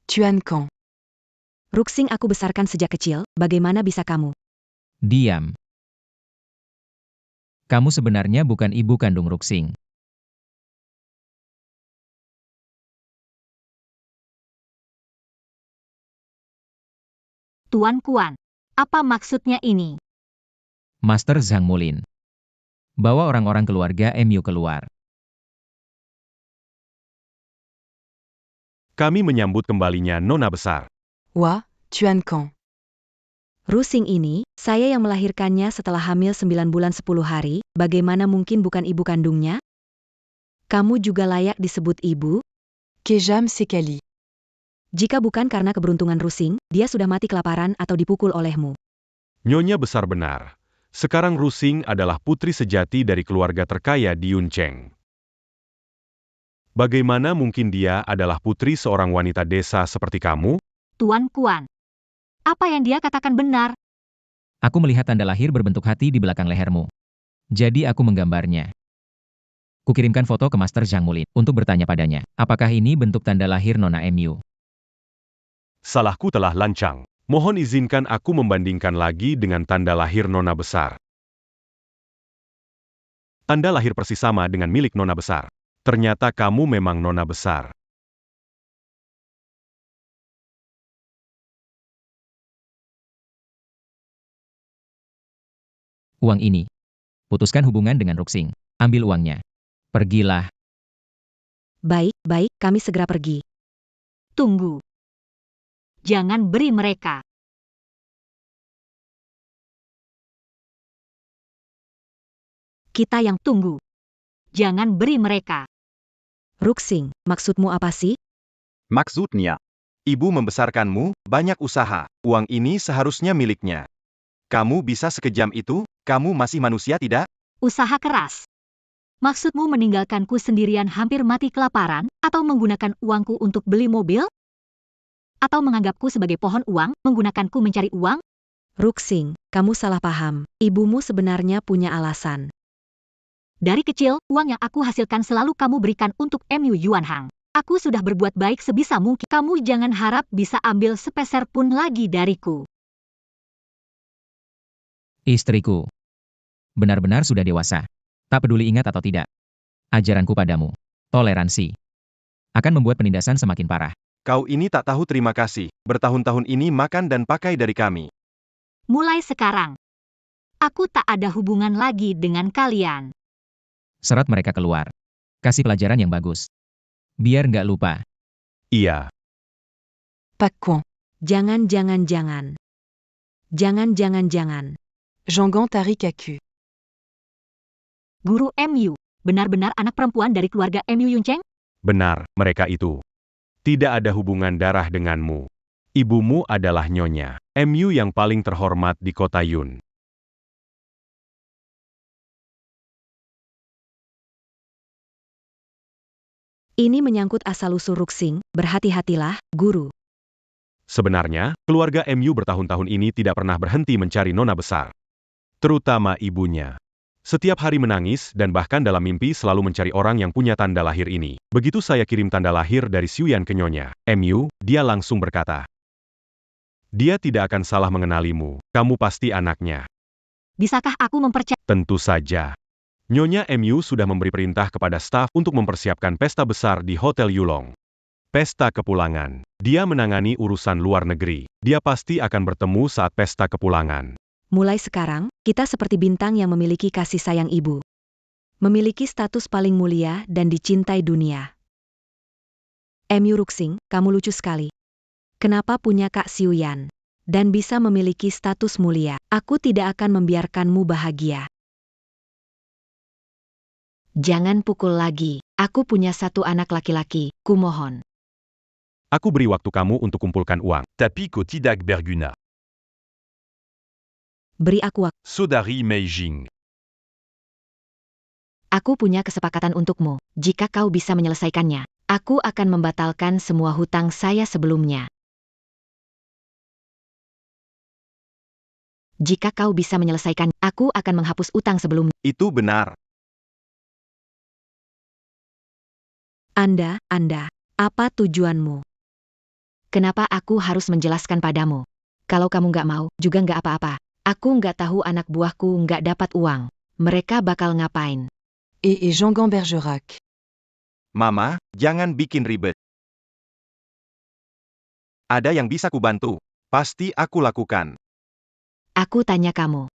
Tuan Kwon. Ruxing aku besarkan sejak kecil, bagaimana bisa kamu? Diam. Kamu sebenarnya bukan ibu kandung Ruxing. Tuan Kwon, apa maksudnya ini? Master Zhang Mulin. Bawa orang-orang keluarga MU keluar. Kami menyambut kembalinya Nona Besar. Wah, Tuan Kwon. Ruxing ini, saya yang melahirkannya setelah hamil 9 bulan 10 hari, bagaimana mungkin bukan ibu kandungnya? Kamu juga layak disebut ibu? Kejam sekali. Jika bukan karena keberuntungan Ruxing, dia sudah mati kelaparan atau dipukul olehmu. Nyonya Besar benar. Sekarang Ruxing adalah putri sejati dari keluarga terkaya di Yuncheng. Bagaimana mungkin dia adalah putri seorang wanita desa seperti kamu? Tuan Kwon, apa yang dia katakan benar? Aku melihat tanda lahir berbentuk hati di belakang lehermu. Jadi aku menggambarnya. Kukirimkan foto ke Master Zhang Mulin untuk bertanya padanya, apakah ini bentuk tanda lahir Nona MU? Salahku telah lancang. Mohon izinkan aku membandingkan lagi dengan tanda lahir Nona Besar. Tanda lahir persis sama dengan milik Nona Besar. Ternyata kamu memang Nona Besar. Uang ini. Putuskan hubungan dengan Ruxing. Ambil uangnya. Pergilah. Baik, baik, kami segera pergi. Tunggu. Jangan beri mereka. Kita yang Tunggu. Jangan beri mereka. Ruxing, maksudmu apa sih? Maksudnya, ibu membesarkanmu, banyak usaha. Uang ini seharusnya miliknya. Kamu bisa sekejam itu? Kamu masih manusia tidak? Usaha keras. Maksudmu meninggalkanku sendirian hampir mati kelaparan, atau menggunakan uangku untuk beli mobil? Atau menganggapku sebagai pohon uang, menggunakanku mencari uang? Ruxing, kamu salah paham. Ibumu sebenarnya punya alasan. Dari kecil, uang yang aku hasilkan selalu kamu berikan untuk MU Yuan Hang. Aku sudah berbuat baik sebisa mungkin. Kamu jangan harap bisa ambil sepeser pun lagi dariku. Istriku. Benar-benar sudah dewasa. Tak peduli ingat atau tidak. Ajaranku padamu. Toleransi. Akan membuat penindasan semakin parah. Kau ini tak tahu terima kasih. Bertahun-tahun ini makan dan pakai dari kami. Mulai sekarang, aku tak ada hubungan lagi dengan kalian. Seret mereka keluar. Kasih pelajaran yang bagus. Biar nggak lupa. Iya. Pas coin. Jangan. Jangan. Jangan tarik aku. Guru MU, benar-benar anak perempuan dari keluarga MU Yuncheng? Benar, mereka itu. Tidak ada hubungan darah denganmu. Ibumu adalah Nyonya MU yang paling terhormat di kota Yun. Ini menyangkut asal-usul Ruxing, berhati-hatilah, guru. Sebenarnya, keluarga MU bertahun-tahun ini tidak pernah berhenti mencari Nona Besar. Terutama ibunya. Setiap hari menangis dan bahkan dalam mimpi selalu mencari orang yang punya tanda lahir ini. Begitu saya kirim tanda lahir dari Xiuyan ke Nyonya MU, dia langsung berkata, "Dia tidak akan salah mengenalimu, kamu pasti anaknya." Bisakah aku mempercayai? Tentu saja. Nyonya MU sudah memberi perintah kepada staf untuk mempersiapkan pesta besar di Hotel Yulong. Pesta kepulangan. Dia menangani urusan luar negeri. Dia pasti akan bertemu saat pesta kepulangan. Mulai sekarang, kita seperti bintang yang memiliki kasih sayang ibu. Memiliki status paling mulia dan dicintai dunia. MU Ruxing, kamu lucu sekali. Kenapa punya Kak Xiuyan? Dan bisa memiliki status mulia. Aku tidak akan membiarkanmu bahagia. Jangan pukul lagi. Aku punya satu anak laki-laki, kumohon. Aku beri waktu kamu untuk kumpulkan uang. Tapi Kotidak Berguna. Beri aku waktu. Sodari Meijing. Aku punya kesepakatan untukmu. Jika kau bisa menyelesaikannya, aku akan membatalkan semua hutang saya sebelumnya. Jika kau bisa menyelesaikan, aku akan menghapus utang sebelumnya. Itu benar. Anda, apa tujuanmu? Kenapa aku harus menjelaskan padamu? Kalau kamu nggak mau, juga nggak apa-apa. Aku nggak tahu anak buahku nggak dapat uang. Mereka bakal ngapain? Et Jean-Gan Bergerac. Mama, jangan bikin ribet. Ada yang bisa kubantu? Pasti aku lakukan. Aku tanya kamu.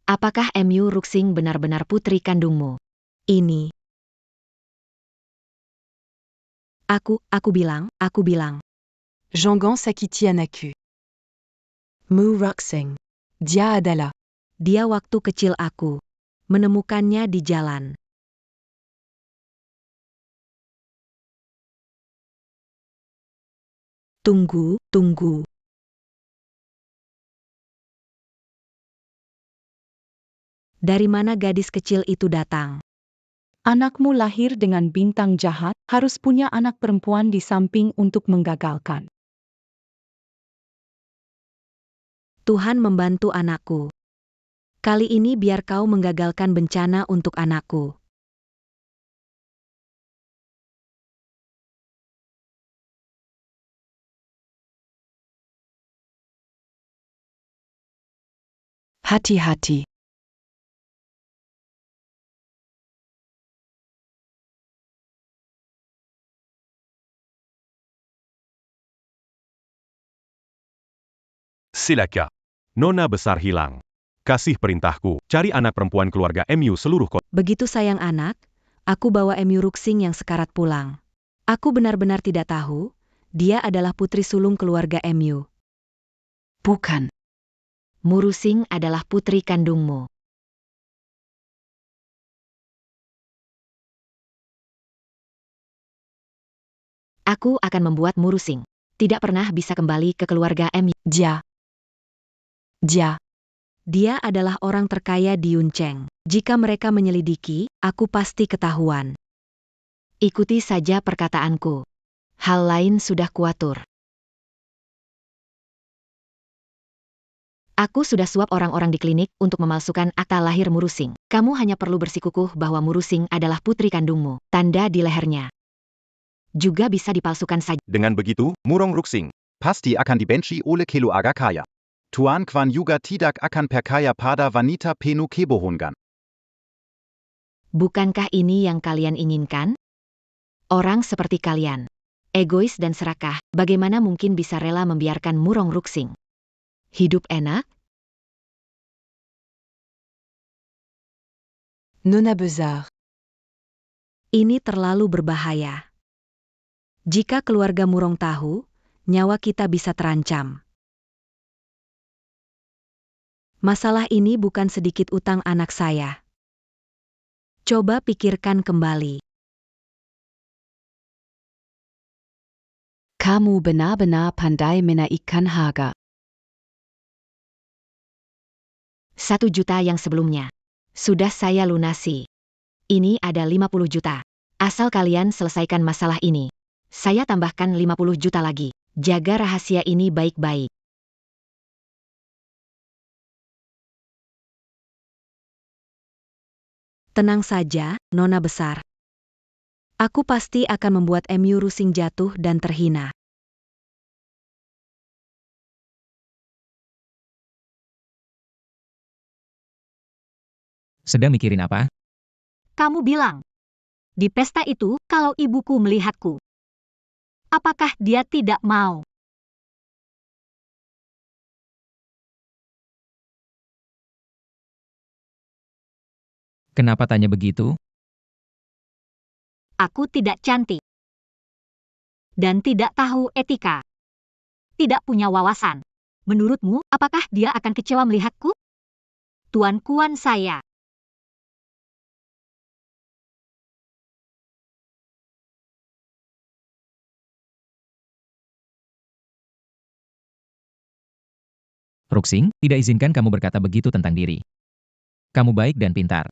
Apakah MU Ruxing benar-benar putri kandungmu? Ini. Aku bilang. Jean-Gan Sakiti Anaku. Mu Ruxing. Dia adalah. Dia waktu kecil aku. Menemukannya di jalan. Tunggu. Dari mana gadis kecil itu datang? Anakmu lahir dengan bintang jahat, harus punya anak perempuan di samping untuk menggagalkan. Tuhan membantu anakku. Kali ini biar kau menggagalkan bencana untuk anakku. Hati-hati. Silakan. Nona besar hilang. Kasih perintahku, cari anak perempuan keluarga MU seluruh kota. Begitu sayang anak, aku bawa Emu Ruxing yang sekarat pulang. Aku benar-benar tidak tahu, dia adalah putri sulung keluarga Mu. Bukan. Murusing adalah putri kandungmu. Aku akan membuat Murusing tidak pernah bisa kembali ke keluarga Mu. Ja. Dia adalah orang terkaya di Yunceng. Jika mereka menyelidiki, aku pasti ketahuan. Ikuti saja perkataanku. Hal lain sudah kuatur. Aku sudah suap orang-orang di klinik untuk memalsukan akta lahir Murusing. Kamu hanya perlu bersikukuh bahwa Murusing adalah putri kandungmu. Tanda di lehernya juga bisa dipalsukan saja. Dengan begitu, Murong Ruxing pasti akan dibenci oleh keluarga kaya. Tuan Kwan juga tidak akan percaya pada wanita penuh kebohongan. Bukankah ini yang kalian inginkan? Orang seperti kalian, egois dan serakah, bagaimana mungkin bisa rela membiarkan Murong Ruxing hidup enak? Nona besar. Ini terlalu berbahaya. Jika keluarga Murong tahu, nyawa kita bisa terancam. Masalah ini bukan sedikit utang anak saya. Coba pikirkan kembali. Kamu benar-benar pandai menaikkan harga. 1 juta yang sebelumnya sudah saya lunasi. Ini ada 50 juta. Asal kalian selesaikan masalah ini, saya tambahkan 50 juta lagi. Jaga rahasia ini baik-baik. Tenang saja, Nona besar. Aku pasti akan membuat Mu Ruxing jatuh dan terhina. Sedang mikirin apa? Kamu bilang, di pesta itu kalau ibuku melihatku, apakah dia tidak mau? Kenapa tanya begitu? Aku tidak cantik. Dan tidak tahu etika. Tidak punya wawasan. Menurutmu, apakah dia akan kecewa melihatku? Tuan Kuan saya. Ruxing, tidak izinkan kamu berkata begitu tentang diri. Kamu baik dan pintar.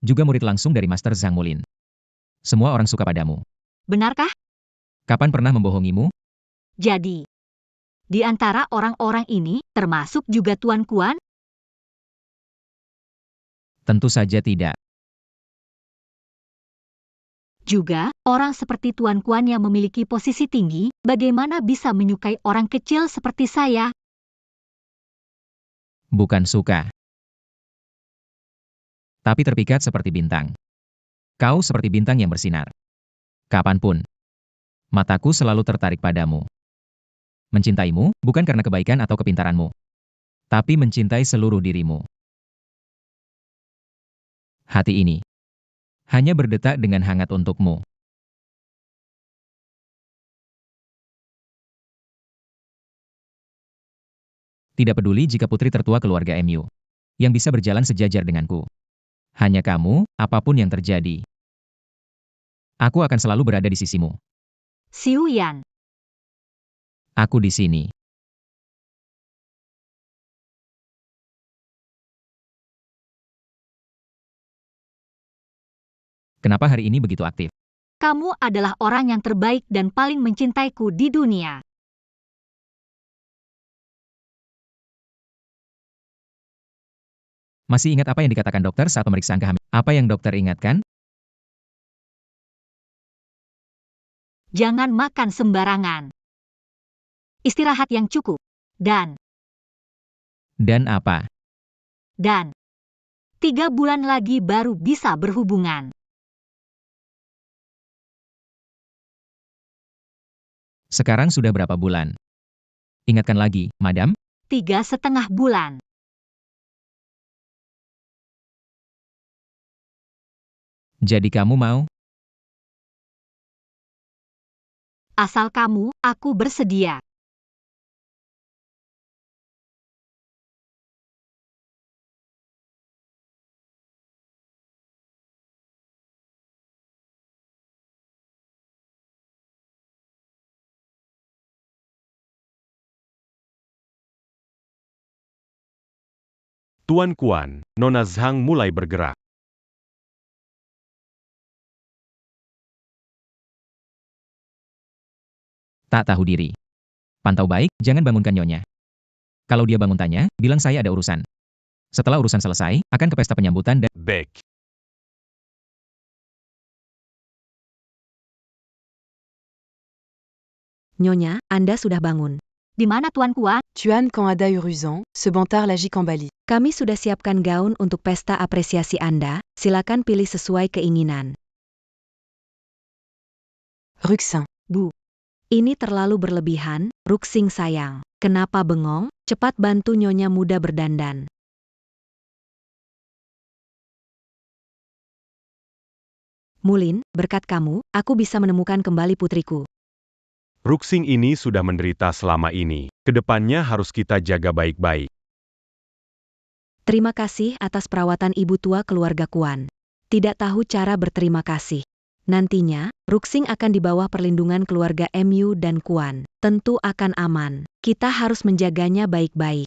Juga murid langsung dari Master Zhang Mulin. Semua orang suka padamu. Benarkah? Kapan pernah membohongimu? Jadi, di antara orang-orang ini, termasuk juga Tuan Kuan? Tentu saja tidak. Juga, orang seperti Tuan Kuan yang memiliki posisi tinggi, bagaimana bisa menyukai orang kecil seperti saya? Bukan suka. Tapi terpikat seperti bintang. Kau seperti bintang yang bersinar. Kapanpun, mataku selalu tertarik padamu. Mencintaimu, bukan karena kebaikan atau kepintaranmu, tapi mencintai seluruh dirimu. Hati ini hanya berdetak dengan hangat untukmu. Tidak peduli jika putri tertua keluarga Mu, yang bisa berjalan sejajar denganku. Hanya kamu, apapun yang terjadi. Aku akan selalu berada di sisimu. Xiu Yan. Aku di sini. Kenapa hari ini begitu aktif? Kamu adalah orang yang terbaik dan paling mencintaiku di dunia. Masih ingat apa yang dikatakan dokter saat pemeriksaan kehamilan? Apa yang dokter ingatkan? Jangan makan sembarangan. Istirahat yang cukup. Dan Dan apa? Dan 3 bulan lagi baru bisa berhubungan. Sekarang sudah berapa bulan? Ingatkan lagi, Madam. 3,5 bulan. Jadi kamu mau? Asal kamu, aku bersedia. Tuan Kuan, Nona Zhang mulai bergerak. Tak tahu diri. Pantau baik, jangan bangunkan Nyonya. Kalau dia bangun tanya, bilang saya ada urusan. Setelah urusan selesai, akan ke pesta penyambutan dan... Baik. Nyonya, Anda sudah bangun. Di mana Tuan Kuan? Tuan quand Ada Uruzan, ce bantard l'agit Kambali. Kami sudah siapkan gaun untuk pesta apresiasi Anda, silakan pilih sesuai keinginan. Ruxin. Bu. Ini terlalu berlebihan, Ruxing sayang. Kenapa bengong? Cepat bantu Nyonya muda berdandan. Mulin, berkat kamu, aku bisa menemukan kembali putriku. Ruxing ini sudah menderita selama ini. Kedepannya harus kita jaga baik-baik. Terima kasih atas perawatan ibu tua keluarga Kuan. Tidak tahu cara berterima kasih. Nantinya, Ruxing akan di bawah perlindungan keluarga MU dan Kuan. Tentu akan aman. Kita harus menjaganya baik-baik.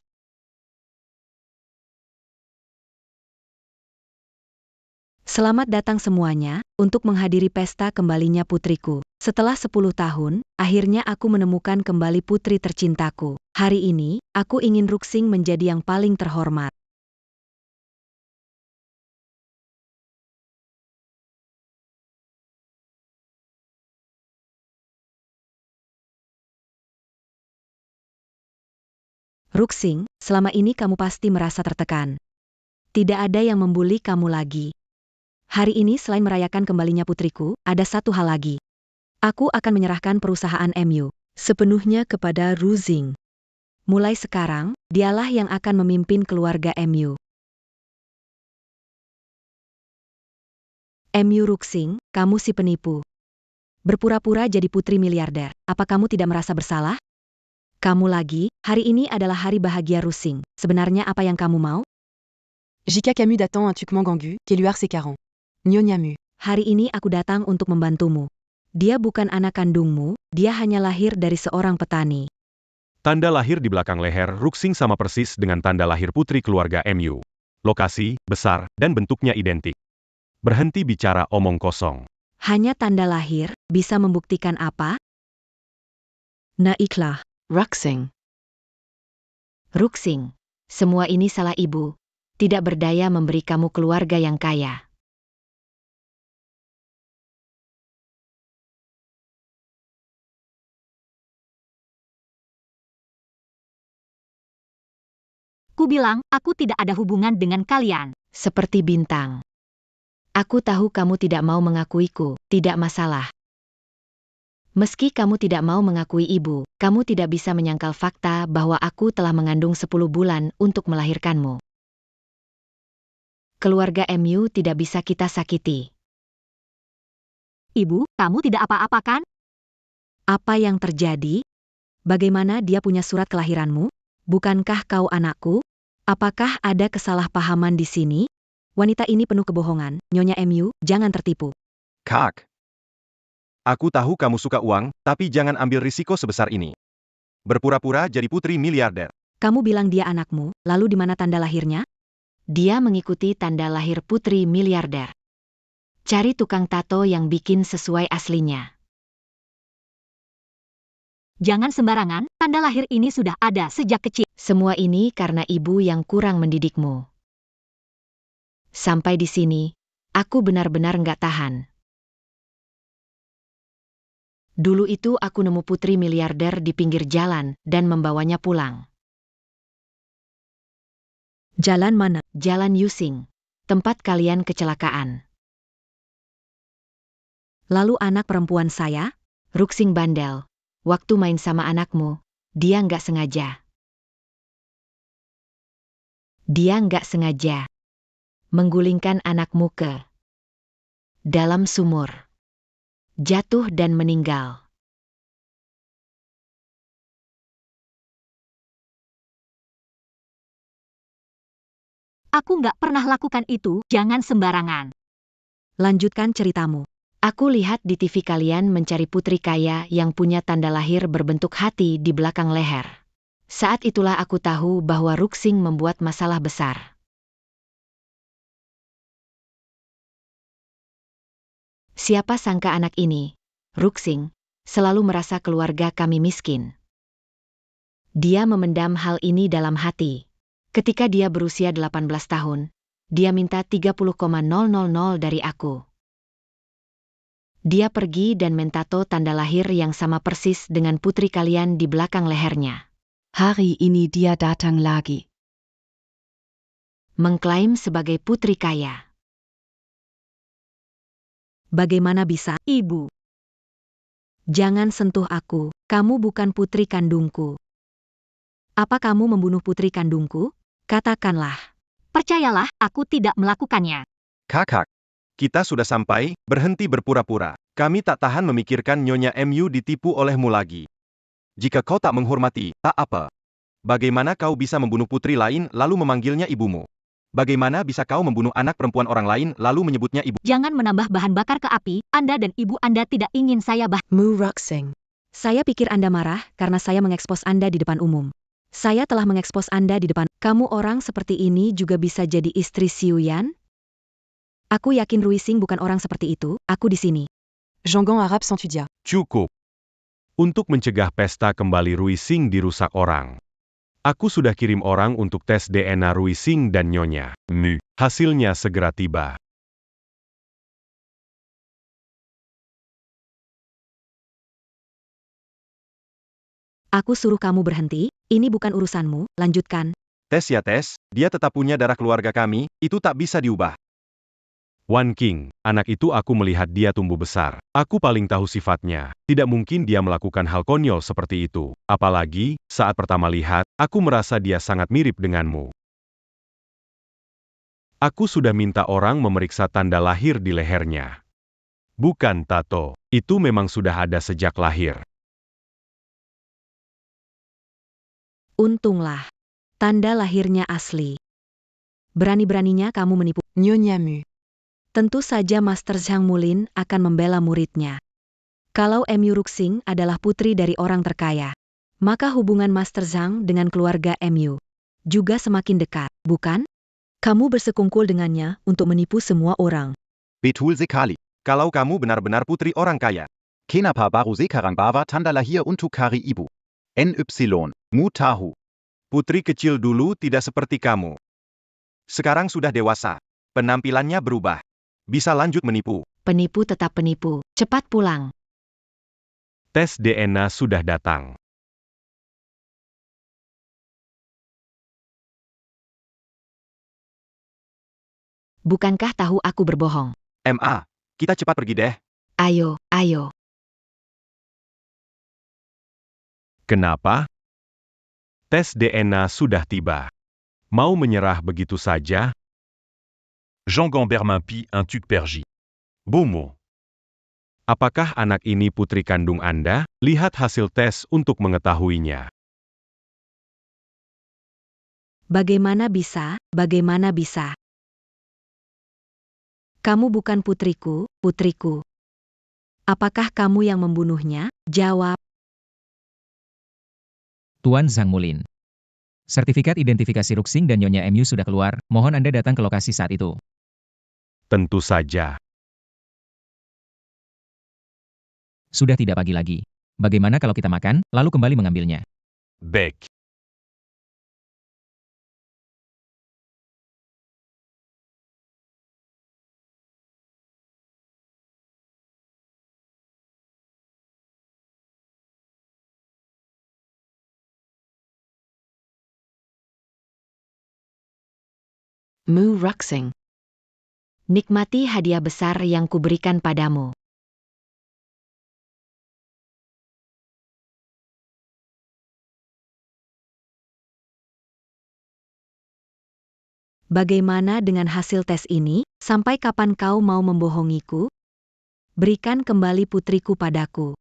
Selamat datang semuanya, untuk menghadiri pesta kembalinya putriku. Setelah 10 tahun, akhirnya aku menemukan kembali putri tercintaku. Hari ini, aku ingin Ruxing menjadi yang paling terhormat. Ruxing, selama ini kamu pasti merasa tertekan. Tidak ada yang membuli kamu lagi. Hari ini selain merayakan kembalinya putriku, ada satu hal lagi. Aku akan menyerahkan perusahaan MU sepenuhnya kepada Ruxing. Mulai sekarang, dialah yang akan memimpin keluarga MU. MU Ruxing, kamu si penipu. Berpura-pura jadi putri miliarder, apa kamu tidak merasa bersalah? Kamu lagi, hari ini adalah hari bahagia Ruxing. Sebenarnya apa yang kamu mau? Jika Camus d'attend un tuquement gangu, Keluar ses 40. Nyonya Mu. Hari ini aku datang untuk membantumu. Dia bukan anak kandungmu, dia hanya lahir dari seorang petani. Tanda lahir di belakang leher Ruxing sama persis dengan tanda lahir putri keluarga MU. Lokasi, besar, dan bentuknya identik. Berhenti bicara omong kosong. Hanya tanda lahir, bisa membuktikan apa? Naiklah. Ruxing. Ruxing, semua ini salah ibu. Tidak berdaya memberi kamu keluarga yang kaya. Ku bilang, aku tidak ada hubungan dengan kalian. Seperti bintang. Aku tahu kamu tidak mau mengakuiku, tidak masalah. Meski kamu tidak mau mengakui ibu, kamu tidak bisa menyangkal fakta bahwa aku telah mengandung 10 bulan untuk melahirkanmu. Keluarga MU tidak bisa kita sakiti. Ibu, kamu tidak apa-apa kan? Apa yang terjadi? Bagaimana dia punya surat kelahiranmu? Bukankah kau anakku? Apakah ada kesalahpahaman di sini? Wanita ini penuh kebohongan, Nyonya MU, jangan tertipu. Kak. Aku tahu kamu suka uang, tapi jangan ambil risiko sebesar ini. Berpura-pura jadi putri miliarder. Kamu bilang dia anakmu, lalu di mana tanda lahirnya? Dia mengikuti tanda lahir putri miliarder. Cari tukang tato yang bikin sesuai aslinya. Jangan sembarangan, tanda lahir ini sudah ada sejak kecil. Semua ini karena ibu yang kurang mendidikmu. Sampai di sini, aku benar-benar nggak tahan. Dulu itu aku nemu putri miliarder di pinggir jalan dan membawanya pulang. Jalan mana? Jalan Yusing. Tempat kalian kecelakaan. Lalu anak perempuan saya? Ruxing bandel. Waktu main sama anakmu, dia nggak sengaja. Dia nggak sengaja menggulingkan anakmu ke dalam sumur. Jatuh dan meninggal. Aku nggak pernah lakukan itu, jangan sembarangan. Lanjutkan ceritamu. Aku lihat di TV kalian mencari putri kaya yang punya tanda lahir berbentuk hati di belakang leher. Saat itulah aku tahu bahwa Ruxing membuat masalah besar. Siapa sangka anak ini, Ruxing, selalu merasa keluarga kami miskin. Dia memendam hal ini dalam hati. Ketika dia berusia 18 tahun, dia minta 30,000 dari aku. Dia pergi dan mentato tanda lahir yang sama persis dengan putri kalian di belakang lehernya. Hari ini dia datang lagi. Mengklaim sebagai putri kaya. Bagaimana bisa? Ibu, Jangan sentuh aku, kamu bukan putri kandungku. Apa kamu membunuh putri kandungku? Katakanlah. percayalah, aku tidak melakukannya. Kakak, kita sudah sampai, berhenti berpura-pura. Kami tak tahan memikirkan Nyonya MU ditipu olehmu lagi. Jika kau tak menghormati, tak apa. Bagaimana kau bisa membunuh putri lain lalu memanggilnya ibumu? Bagaimana bisa kau membunuh anak perempuan orang lain lalu menyebutnya ibu? Jangan menambah bahan bakar ke api, Anda dan ibu Anda tidak ingin saya Mu Ruxing. Saya pikir Anda marah karena saya mengekspos Anda di depan umum. Saya telah mengekspos Anda di depan. Kamu orang seperti ini juga bisa jadi istri Xiu Yan? Aku yakin Ruixing bukan orang seperti itu, aku di sini. Jangan Arab s'entudia. Cukup. Untuk mencegah pesta kembali Ruixing dirusak orang. Aku sudah kirim orang untuk tes DNA Ruixing dan Nyonya Mu. Hasilnya segera tiba. Aku suruh kamu berhenti, ini bukan urusanmu, lanjutkan. Tes ya tes, dia tetap punya darah keluarga kami, itu tak bisa diubah. Wan King, anak itu aku melihat dia tumbuh besar. Aku paling tahu sifatnya. Tidak mungkin dia melakukan hal konyol seperti itu. Apalagi, saat pertama lihat, aku merasa dia sangat mirip denganmu. Aku sudah minta orang memeriksa tanda lahir di lehernya. Bukan tato, itu memang sudah ada sejak lahir. Untunglah. Tanda lahirnya asli. Berani-beraninya kamu menipu. Nyonya Mu. Tentu saja Master Zhang Mulin akan membela muridnya. Kalau MU Ruxing adalah putri dari orang terkaya, maka hubungan Master Zhang dengan keluarga MU juga semakin dekat, bukan? Kamu bersekungkul dengannya untuk menipu semua orang. Betul sekali. Kalau kamu benar-benar putri orang kaya. Kenapa baru sekarang bawa tanda lahir untuk hari ibu? NY, mu tahu. Putri kecil dulu tidak seperti kamu. Sekarang sudah dewasa. Penampilannya berubah. Bisa lanjut menipu. Penipu tetap penipu, cepat pulang. Tes DNA sudah datang. Bukankah tahu aku berbohong? MA, kita cepat pergi deh. Ayo, ayo. Kenapa? Tes DNA sudah tiba. Mau menyerah begitu saja? Jean Gambert Pi, un tuc pergi. Bomo. Apakah anak ini putri kandung Anda? Lihat hasil tes untuk mengetahuinya. Bagaimana bisa, bagaimana bisa? Kamu bukan putriku, putriku. Apakah kamu yang membunuhnya? Jawab. Tuan Zhang Mulin. Sertifikat identifikasi Ruxing dan Nyonya MU sudah keluar, mohon Anda datang ke lokasi saat itu. Tentu saja. Sudah tidak pagi lagi. Bagaimana kalau kita makan, lalu kembali mengambilnya? Baik. Mu Ruxing. Nikmati hadiah besar yang kuberikan padamu. Bagaimana dengan hasil tes ini? Sampai kapan kau mau membohongiku? Berikan kembali putriku padaku.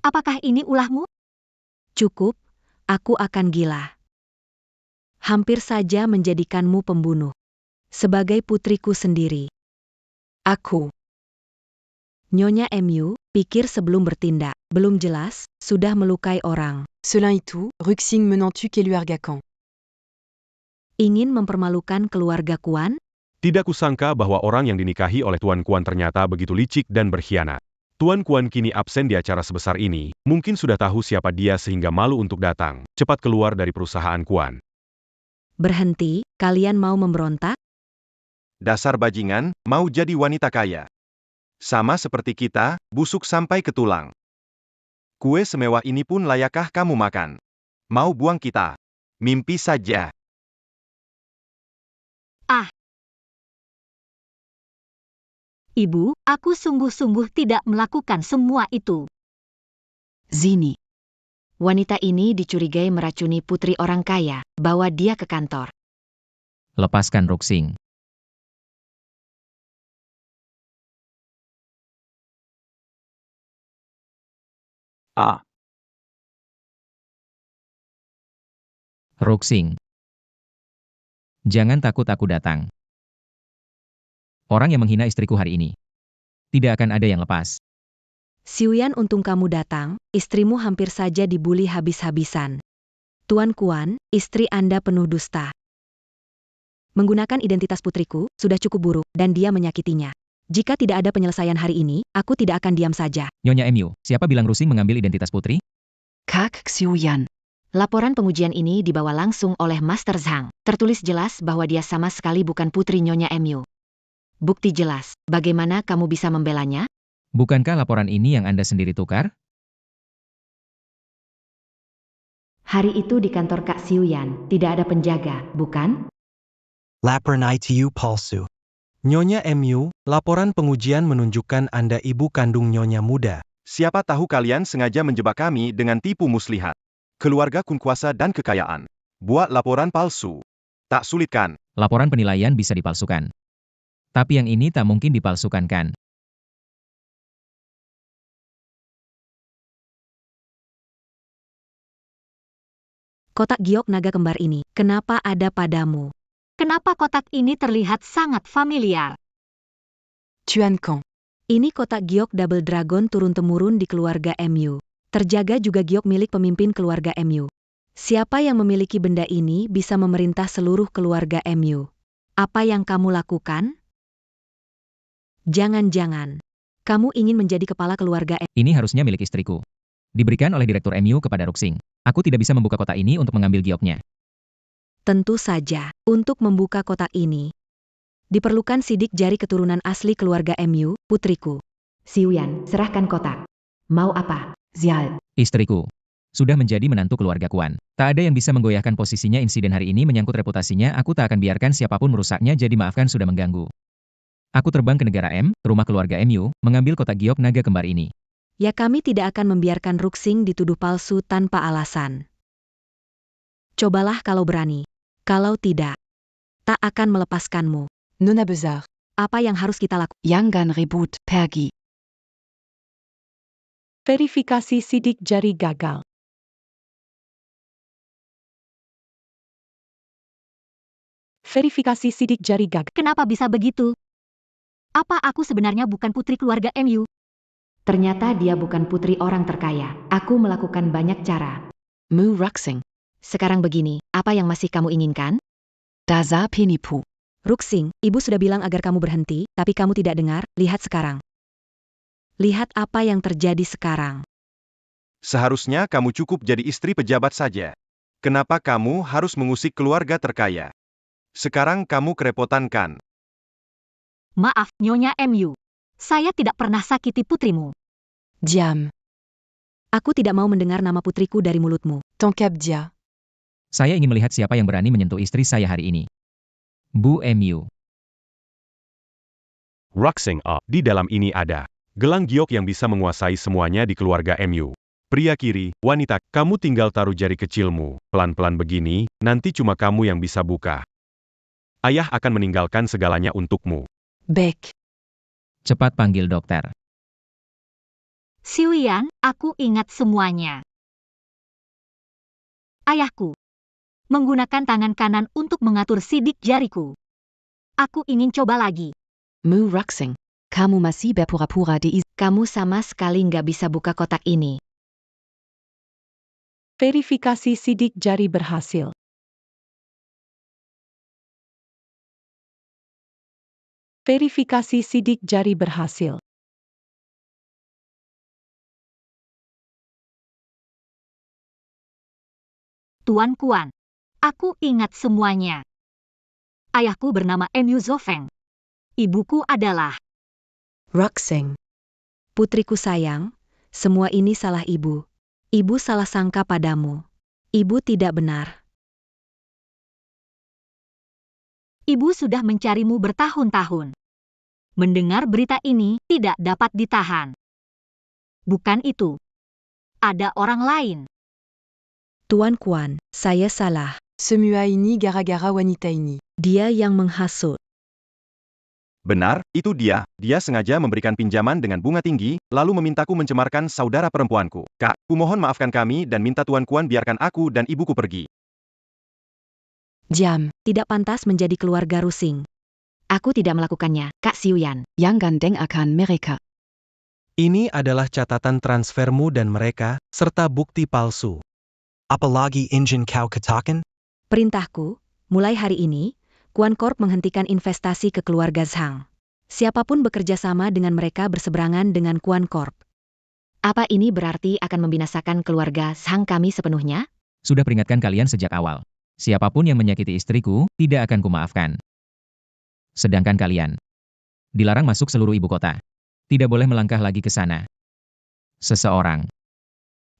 Apakah ini ulahmu? Cukup, aku akan gila. Hampir saja menjadikanmu pembunuh. Sebagai putriku sendiri. Aku. Nyonya MU, pikir sebelum bertindak. Belum jelas, sudah melukai orang. Cela et tout, Ruxing menant tu Keluarga Khan. Ingin mempermalukan keluarga Kuan? Tidak kusangka bahwa orang yang dinikahi oleh Tuan Kuan ternyata begitu licik dan berkhianat. Tuan Kuan kini absen di acara sebesar ini, mungkin sudah tahu siapa dia sehingga malu untuk datang. Cepat keluar dari perusahaan Kuan. Berhenti, kalian mau memberontak? Dasar bajingan, mau jadi wanita kaya. Sama seperti kita, busuk sampai ke tulang. Kue semewah ini pun layakkah kamu makan? Mau buang kita? Mimpi saja. Ibu, aku sungguh-sungguh tidak melakukan semua itu. Zini. Wanita ini dicurigai meracuni putri orang kaya. Bawa dia ke kantor. Lepaskan Ruxing. Ruxing. Jangan takut aku datang. Orang yang menghina istriku hari ini. Tidak akan ada yang lepas. Xiuyan, untung kamu datang, istrimu hampir saja dibuli habis-habisan. Tuan Kuan, istri Anda penuh dusta. Menggunakan identitas putriku, sudah cukup buruk, dan dia menyakitinya. Jika tidak ada penyelesaian hari ini, aku tidak akan diam saja. Nyonya MU, siapa bilang Ruxing mengambil identitas putri? Kak Xiuyan. Laporan pengujian ini dibawa langsung oleh Master Zhang. Tertulis jelas bahwa dia sama sekali bukan putri Nyonya MU. Bukti jelas, bagaimana kamu bisa membelanya? Bukankah laporan ini yang Anda sendiri tukar? Hari itu di kantor Kak Xiuyan, tidak ada penjaga, bukan? Laporan itu palsu. Nyonya MU, laporan pengujian menunjukkan Anda ibu kandung Nyonya muda. Siapa tahu kalian sengaja menjebak kami dengan tipu muslihat. Keluarga kun kuasa dan kekayaan. Buat laporan palsu. Tak sulit kan? Laporan penilaian bisa dipalsukan. Tapi yang ini tak mungkin dipalsukan kan? Kotak giok naga kembar ini, kenapa ada padamu? Kenapa kotak ini terlihat sangat familiar? Tuan Khan. Ini kotak giok double dragon turun-temurun di keluarga MU. Terjaga juga giok milik pemimpin keluarga MU. Siapa yang memiliki benda ini bisa memerintah seluruh keluarga MU. Apa yang kamu lakukan? Jangan-jangan kamu ingin menjadi kepala keluarga MU. Ini harusnya milik istriku. Diberikan oleh Direktur MU kepada Ruxing. Aku tidak bisa membuka kotak ini untuk mengambil gioknya. Tentu saja, untuk membuka kotak ini diperlukan sidik jari keturunan asli keluarga MU, putriku. Xiuyan, serahkan kotak. Mau apa? Zial. Istriku. Sudah menjadi menantu keluarga Kuan. Tak ada yang bisa menggoyahkan posisinya. Insiden hari ini menyangkut reputasinya. Aku tak akan biarkan siapapun merusaknya, jadi maafkan sudah mengganggu. Aku terbang ke negara M, rumah keluarga MU, mengambil kotak giok naga kembar ini. Ya, kami tidak akan membiarkan Ruxing dituduh palsu tanpa alasan. Cobalah kalau berani. Kalau tidak, tak akan melepaskanmu. Nona Besar. Apa yang harus kita lakukan? Yangan Reboot, Pergi. Verifikasi sidik jari gagal. Verifikasi sidik jari gagal. Kenapa bisa begitu? Apa aku sebenarnya bukan putri keluarga MU? Ternyata dia bukan putri orang terkaya. Aku melakukan banyak cara. Mu Ruxing. Sekarang begini, apa yang masih kamu inginkan? Daza Penipu. Ruxing, ibu sudah bilang agar kamu berhenti, tapi kamu tidak dengar. Lihat sekarang. Lihat apa yang terjadi sekarang. Seharusnya kamu cukup jadi istri pejabat saja. Kenapa kamu harus mengusik keluarga terkaya? Sekarang kamu kerepotan kan? Maaf, Nyonya MU. Saya tidak pernah sakiti putrimu. Diam. Aku tidak mau mendengar nama putriku dari mulutmu. Tangkap dia. Saya ingin melihat siapa yang berani menyentuh istri saya hari ini. Bu MU. Ruxing A. Di dalam ini ada gelang giok yang bisa menguasai semuanya di keluarga MU. Pria kiri, wanita, kamu tinggal taruh jari kecilmu, pelan-pelan begini, nanti cuma kamu yang bisa buka. Ayah akan meninggalkan segalanya untukmu. Bec. Cepat panggil dokter. Xiuyan, aku ingat semuanya. Ayahku. Menggunakan tangan kanan untuk mengatur sidik jariku. Aku ingin coba lagi. Mu Ruxing. Kamu masih berpura-pura di Kamu sama sekali nggak bisa buka kotak ini. Verifikasi sidik jari berhasil. Verifikasi sidik jari berhasil. Tuan Kuan. Aku ingat semuanya. Ayahku bernama MU Zofeng. Ibuku adalah Ruxing. Putriku sayang, semua ini salah ibu. Ibu salah sangka padamu. Ibu tidak benar. Ibu sudah mencarimu bertahun-tahun. Mendengar berita ini tidak dapat ditahan. Bukan itu. Ada orang lain. Tuan Kuan, saya salah. Semua ini gara-gara wanita ini. Dia yang menghasut. Benar, itu dia. Dia sengaja memberikan pinjaman dengan bunga tinggi, lalu memintaku mencemarkan saudara perempuanku. Kak, kumohon maafkan kami dan minta Tuan Kuan biarkan aku dan ibuku pergi. Diam. Tidak pantas menjadi keluarga rusing. Aku tidak melakukannya, Kak Xiuyan. Yang gandeng akan mereka. Ini adalah catatan transfermu dan mereka, serta bukti palsu. Apalagi ingin kau katakan? Perintahku, mulai hari ini, Kuan Corp menghentikan investasi ke keluarga Zhang. Siapapun bekerja sama dengan mereka berseberangan dengan Kuan Corp. Apa ini berarti akan membinasakan keluarga Zhang kami sepenuhnya? Sudah peringatkan kalian sejak awal. Siapapun yang menyakiti istriku, tidak akan kumaafkan. Sedangkan kalian dilarang masuk seluruh ibu kota. Tidak boleh melangkah lagi ke sana. Seseorang.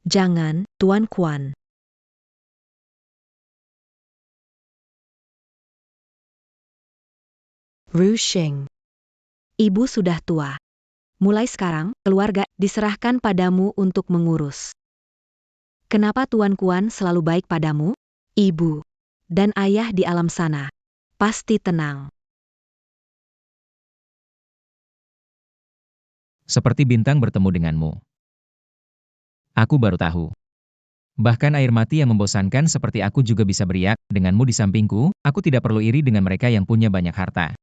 Jangan, Tuan Kuan. Ruxing. Ibu sudah tua. Mulai sekarang, keluarga diserahkan padamu untuk mengurus. Kenapa Tuan Kuan selalu baik padamu? Ibu dan ayah di alam sana pasti tenang. Seperti bintang bertemu denganmu. Aku baru tahu. Bahkan air mati yang membosankan seperti aku juga bisa beriak, denganmu di sampingku, aku tidak perlu iri dengan mereka yang punya banyak harta.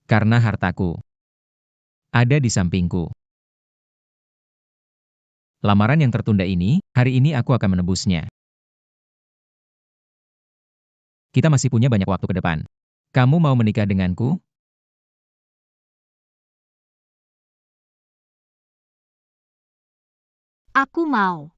Karena hartaku ada di sampingku. Lamaran yang tertunda ini, hari ini aku akan menebusnya. Kita masih punya banyak waktu ke depan. Kamu mau menikah denganku? Aku mau.